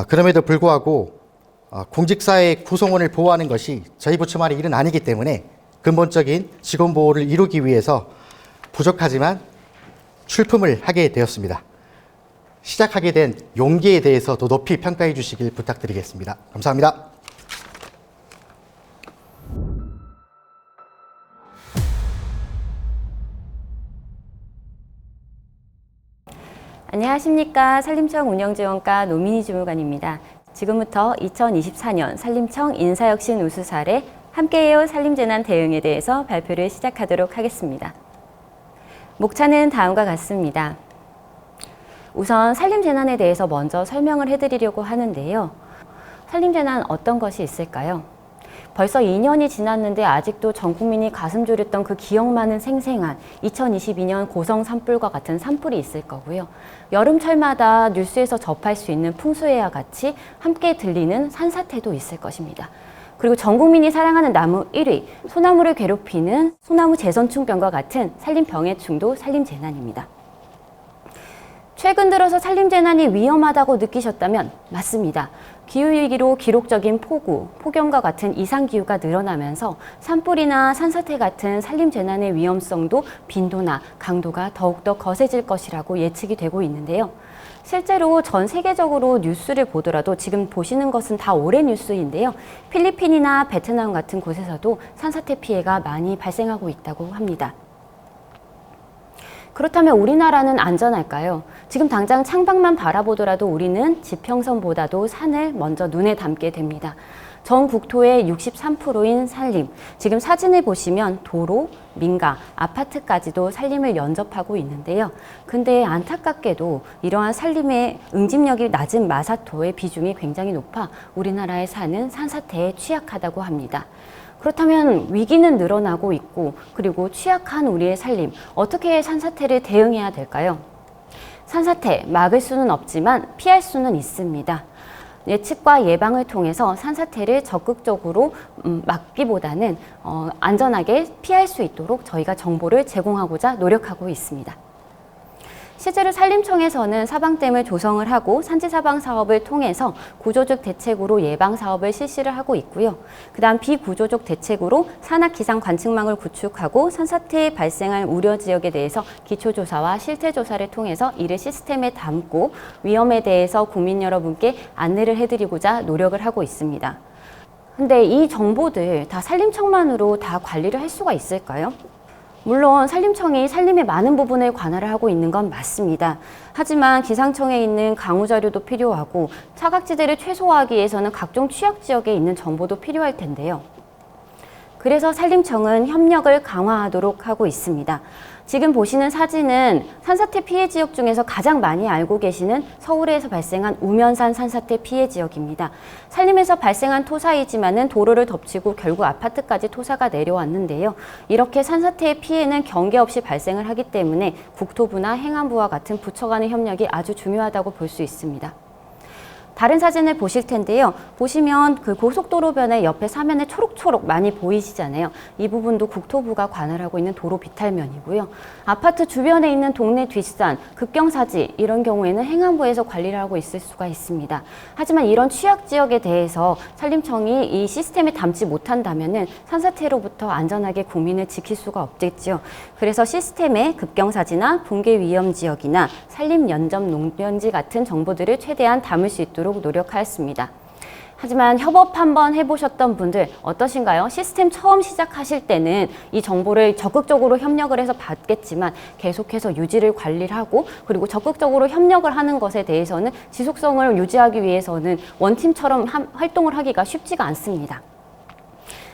그럼에도 불구하고 공직사의 구성원을 보호하는 것이 저희 부처만의 일은 아니기 때문에 근본적인 직원 보호를 이루기 위해서 부족하지만 출품을 하게 되었습니다. 시작하게 된 용기에 대해서 더 높이 평가해 주시길 부탁드리겠습니다. 감사합니다. 안녕하십니까. 산림청 운영지원과 노민희 주무관입니다. 지금부터 2024년 산림청 인사혁신 우수 사례 함께해요 산림재난 대응에 대해서 발표를 시작하도록 하겠습니다. 목차는 다음과 같습니다. 우선 산림재난에 대해서 먼저 설명을 해드리려고 하는데요. 산림재난 어떤 것이 있을까요? 벌써 2년이 지났는데 아직도 전 국민이 가슴 졸였던 그 기억 많은 생생한 2022년 고성 산불과 같은 산불이 있을 거고요. 여름철마다 뉴스에서 접할 수 있는 풍수해와 같이 함께 들리는 산사태도 있을 것입니다. 그리고 전 국민이 사랑하는 나무 1위, 소나무를 괴롭히는 소나무 재선충병과 같은 산림병해충도 산림재난입니다. 최근 들어서 산림재난이 위험하다고 느끼셨다면 맞습니다. 기후위기로 기록적인 폭우, 폭염과 같은 이상기후가 늘어나면서 산불이나 산사태 같은 산림재난의 위험성도 빈도나 강도가 더욱더 거세질 것이라고 예측이 되고 있는데요. 실제로 전 세계적으로 뉴스를 보더라도 지금 보시는 것은 다 올해 뉴스인데요. 필리핀이나 베트남 같은 곳에서도 산사태 피해가 많이 발생하고 있다고 합니다. 그렇다면 우리나라는 안전할까요? 지금 당장 창밖만 바라보더라도 우리는 지평선보다도 산을 먼저 눈에 담게 됩니다. 전 국토의 63%인 산림, 지금 사진을 보시면 도로, 민가, 아파트까지도 산림을 연접하고 있는데요. 근데 안타깝게도 이러한 산림의 응집력이 낮은 마사토의 비중이 굉장히 높아 우리나라의 산은 산사태에 취약하다고 합니다. 그렇다면 위기는 늘어나고 있고 그리고 취약한 우리의 산림, 어떻게 산사태를 대응해야 될까요? 산사태 막을 수는 없지만 피할 수는 있습니다. 예측과 예방을 통해서 산사태를 적극적으로 막기보다는 안전하게 피할 수 있도록 저희가 정보를 제공하고자 노력하고 있습니다. 실제로 산림청에서는 사방댐을 조성을 하고 산지사방 사업을 통해서 구조적 대책으로 예방 사업을 실시를 하고 있고요. 그다음 비구조적 대책으로 산악 기상 관측망을 구축하고 산사태 발생할 우려 지역에 대해서 기초조사와 실태조사를 통해서 이를 시스템에 담고 위험에 대해서 국민 여러분께 안내를 해드리고자 노력을 하고 있습니다. 근데 이 정보들 다 산림청만으로 다 관리를 할 수가 있을까요? 물론 산림청이 산림의 많은 부분을 관할을 하고 있는 건 맞습니다. 하지만 기상청에 있는 강우 자료도 필요하고 사각지대를 최소화하기 위해서는 각종 취약 지역에 있는 정보도 필요할 텐데요. 그래서 산림청은 협력을 강화하도록 하고 있습니다. 지금 보시는 사진은 산사태 피해 지역 중에서 가장 많이 알고 계시는 서울에서 발생한 우면산 산사태 피해 지역입니다. 산림에서 발생한 토사이지만은 도로를 덮치고 결국 아파트까지 토사가 내려왔는데요. 이렇게 산사태의 피해는 경계 없이 발생을 하기 때문에 국토부나 행안부와 같은 부처 간의 협력이 아주 중요하다고 볼 수 있습니다. 다른 사진을 보실 텐데요. 보시면 그 고속도로변의 옆에 사면에 초록초록 많이 보이시잖아요. 이 부분도 국토부가 관할하고 있는 도로 비탈면이고요. 아파트 주변에 있는 동네 뒷산, 급경사지 이런 경우에는 행안부에서 관리를 하고 있을 수가 있습니다. 하지만 이런 취약 지역에 대해서 산림청이 이 시스템에 담지 못한다면은 산사태로부터 안전하게 국민을 지킬 수가 없겠죠. 그래서 시스템에 급경사지나 붕괴 위험 지역이나 산림 연접 농변지 같은 정보들을 최대한 담을 수 있도록 노력하였습니다. 하지만 협업 한번 해보셨던 분들 어떠신가요? 시스템 처음 시작하실 때는 이 정보를 적극적으로 협력을 해서 받겠지만 계속해서 유지를 관리를 하고 그리고 적극적으로 협력을 하는 것에 대해서는 지속성을 유지하기 위해서는 원팀처럼 활동을 하기가 쉽지가 않습니다.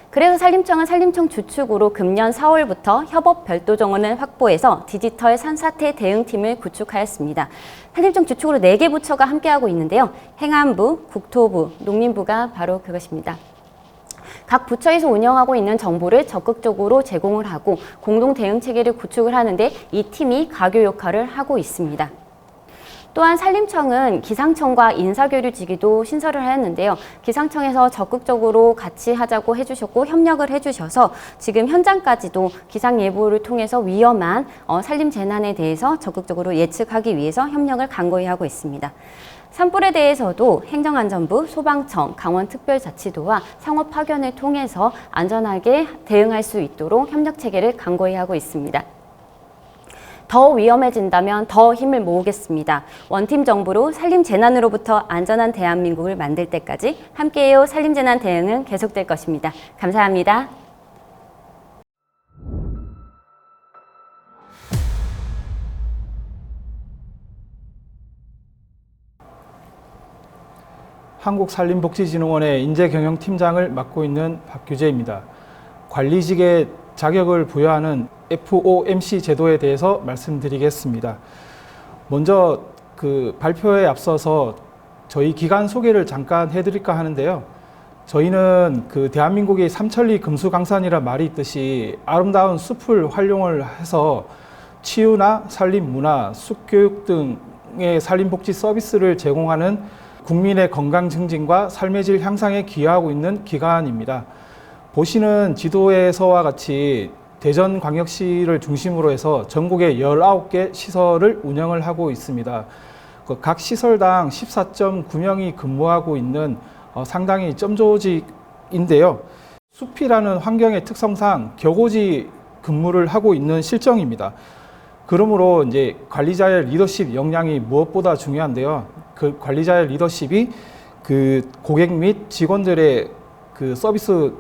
그래서 산림청은 산림청 주축으로 금년 4월부터 협업 별도 정원을 확보해서 디지털 산사태 대응팀을 구축하였습니다. 산림청 주축으로 4개 부처가 함께하고 있는데요. 행안부, 국토부, 농림부가 바로 그것입니다. 각 부처에서 운영하고 있는 정보를 적극적으로 제공을 하고 공동 대응 체계를 구축을 하는데 이 팀이 가교 역할을 하고 있습니다. 또한 산림청은 기상청과 인사교류지기도 신설을 하였는데요. 기상청에서 적극적으로 같이 하자고 해주셨고 협력을 해주셔서 지금 현장까지도 기상예보를 통해서 위험한 산림 재난에 대해서 적극적으로 예측하기 위해서 협력을 간곡히 하고 있습니다. 산불에 대해서도 행정안전부, 소방청, 강원특별자치도와 상호 파견을 통해서 안전하게 대응할 수 있도록 협력체계를 간곡히 하고 있습니다. 더 위험해진다면 더 힘을 모으겠습니다. 원팀 정부로 산림재난으로부터 안전한 대한민국을 만들 때까지 함께해요. 산림재난 대응은 계속될 것입니다. 감사합니다. 한국산림복지진흥원의 인재경영팀장을 맡고 있는 박규재입니다. 관리직의 자격을 부여하는 FOMC 제도에 대해서 말씀드리겠습니다. 먼저 그 발표에 앞서서 저희 기관 소개를 잠깐 해드릴까 하는데요. 저희는 그 대한민국의 삼천리 금수강산이라 말이 있듯이 아름다운 숲을 활용을 해서 치유나 산림 문화, 숲교육 등의 산림복지 서비스를 제공하는 국민의 건강 증진과 삶의 질 향상에 기여하고 있는 기관입니다. 보시는 지도에서와 같이 대전광역시를 중심으로 해서 전국에 19개 시설을 운영을 하고 있습니다. 각 시설당 14.9명이 근무하고 있는 상당히 점조직인데요. 숲이라는 환경의 특성상 격오지 근무를 하고 있는 실정입니다. 그러므로 이제 관리자의 리더십 역량이 무엇보다 중요한데요. 그 관리자의 리더십이 그 고객 및 직원들의 그 서비스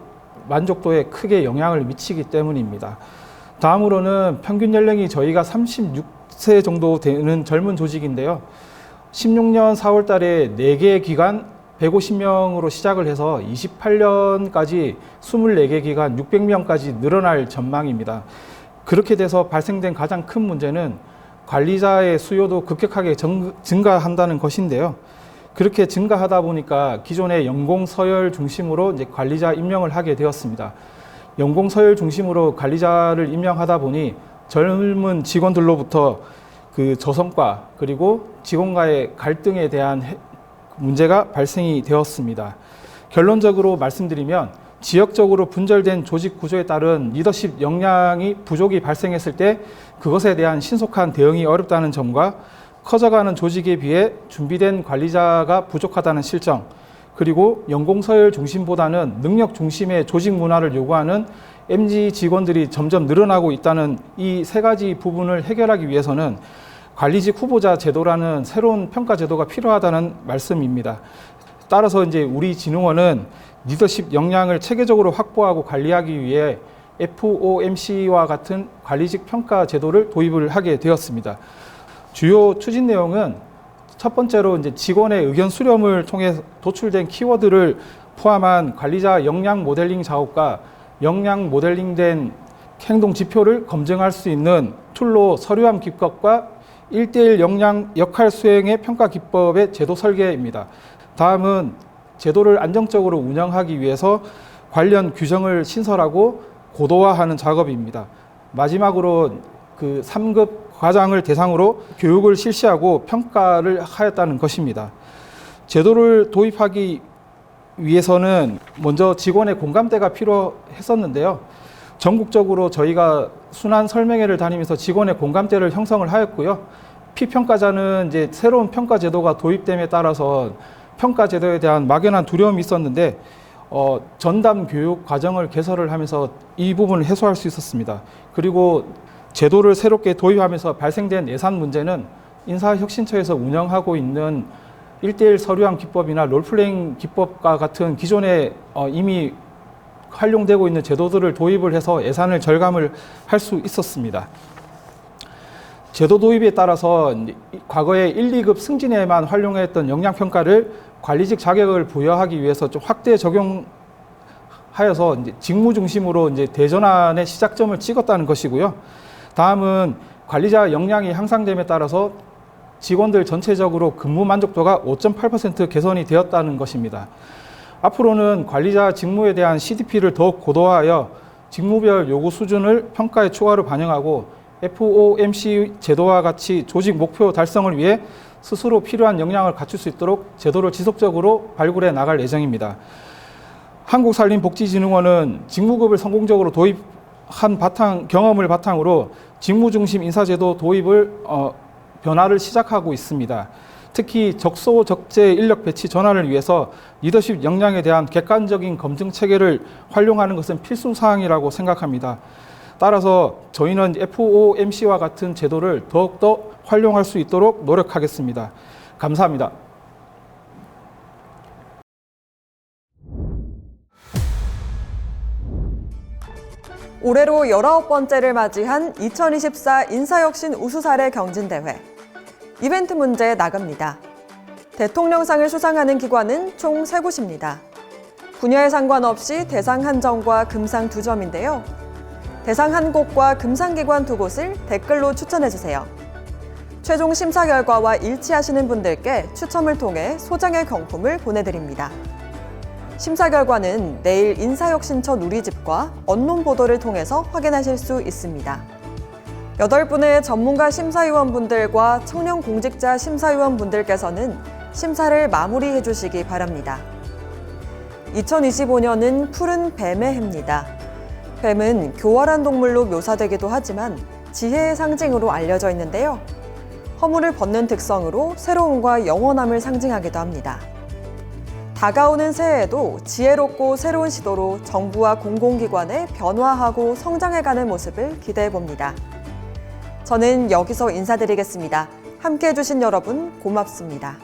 만족도에 크게 영향을 미치기 때문입니다. 다음으로는 평균 연령이 저희가 36세 정도 되는 젊은 조직인데요. 16년 4월 달에 4개 기관 150명으로 시작을 해서 28년까지 24개 기관 600명까지 늘어날 전망입니다. 그렇게 돼서 발생된 가장 큰 문제는 관리자의 수요도 급격하게 증가한다는 것인데요. 그렇게 증가하다 보니까 기존의 연공 서열 중심으로 이제 관리자 임명을 하게 되었습니다. 연공 서열 중심으로 관리자를 임명하다 보니 젊은 직원들로부터 그 저성과 그리고 직원과의 갈등에 대한 문제가 발생이 되었습니다. 결론적으로 말씀드리면 지역적으로 분절된 조직 구조에 따른 리더십 역량이 부족이 발생했을 때 그것에 대한 신속한 대응이 어렵다는 점과 커져가는 조직에 비해 준비된 관리자가 부족하다는 실정, 그리고 연공서열 중심보다는 능력 중심의 조직 문화를 요구하는 MZ 직원들이 점점 늘어나고 있다는 이 3가지 부분을 해결하기 위해서는 관리직 후보자 제도라는 새로운 평가 제도가 필요하다는 말씀입니다. 따라서 이제 우리 진흥원은 리더십 역량을 체계적으로 확보하고 관리하기 위해 FOMC와 같은 관리직 평가 제도를 도입을 하게 되었습니다. 주요 추진 내용은 첫 번째로 이제 직원의 의견 수렴을 통해 도출된 키워드를 포함한 관리자 역량 모델링 작업과 역량 모델링된 행동 지표를 검증할 수 있는 툴로 서류함 기법과 1:1 역량 역할 수행의 평가 기법의 제도 설계입니다. 다음은 제도를 안정적으로 운영하기 위해서 관련 규정을 신설하고 고도화하는 작업입니다. 마지막으로 그 3급 과장을 대상으로 교육을 실시하고 평가를 하였다는 것입니다. 제도를 도입하기 위해서는 먼저 직원의 공감대가 필요했었는데요. 전국적으로 저희가 순환 설명회를 다니면서 직원의 공감대를 형성을 하였고요. 피평가자는 이제 새로운 평가 제도가 도입됨에 따라서 평가 제도에 대한 막연한 두려움이 있었는데 전담 교육 과정을 개설을 하면서 이 부분을 해소할 수 있었습니다. 그리고 제도를 새롭게 도입하면서 발생된 예산 문제는 인사혁신처에서 운영하고 있는 1대1 서류형 기법이나 롤플레잉 기법과 같은 기존에 이미 활용되고 있는 제도들을 도입을 해서 예산을 절감을 할 수 있었습니다. 제도 도입에 따라서 과거에 1, 2급 승진에만 활용했던 역량평가를 관리직 자격을 부여하기 위해서 좀 확대 적용하여서 이제 직무 중심으로 이제 대전환의 시작점을 찍었다는 것이고요. 다음은 관리자 역량이 향상됨에 따라서 직원들 전체적으로 근무 만족도가 5.8% 개선이 되었다는 것입니다. 앞으로는 관리자 직무에 대한 CDP를 더욱 고도화하여 직무별 요구 수준을 평가에 추가로 반영하고 FOMC 제도와 같이 조직 목표 달성을 위해 스스로 필요한 역량을 갖출 수 있도록 제도를 지속적으로 발굴해 나갈 예정입니다. 한국산림복지진흥원은 직무급을 성공적으로 도입한 경험을 바탕으로 직무중심 인사제도 도입을 변화를 시작하고 있습니다. 특히 적소적재 인력 배치 전환을 위해서 리더십 역량에 대한 객관적인 검증 체계를 활용하는 것은 필수 사항이라고 생각합니다. 따라서 저희는 FOMC와 같은 제도를 더욱더 활용할 수 있도록 노력하겠습니다. 감사합니다. 올해로 19번째를 맞이한 2024 인사혁신 우수사례 경진대회. 이벤트 문제 나갑니다. 대통령상을 수상하는 기관은 총 3곳입니다. 분야에 상관없이 대상 한정과 금상 2점인데요. 대상 1곳과 금상 기관 2곳을 댓글로 추천해주세요. 최종 심사 결과와 일치하시는 분들께 추첨을 통해 소정의 경품을 보내드립니다. 심사 결과는 내일 인사혁신처 누리집과 언론 보도를 통해서 확인하실 수 있습니다. 8분의 전문가 심사위원분들과 청년 공직자 심사위원분들께서는 심사를 마무리해 주시기 바랍니다. 2025년은 푸른 뱀의 해입니다. 뱀은 교활한 동물로 묘사되기도 하지만 지혜의 상징으로 알려져 있는데요. 허물을 벗는 특성으로 새로움과 영원함을 상징하기도 합니다. 다가오는 새해에도 지혜롭고 새로운 시도로 정부와 공공기관의 변화하고 성장해가는 모습을 기대해봅니다. 저는 여기서 인사드리겠습니다. 함께해 주신 여러분 고맙습니다.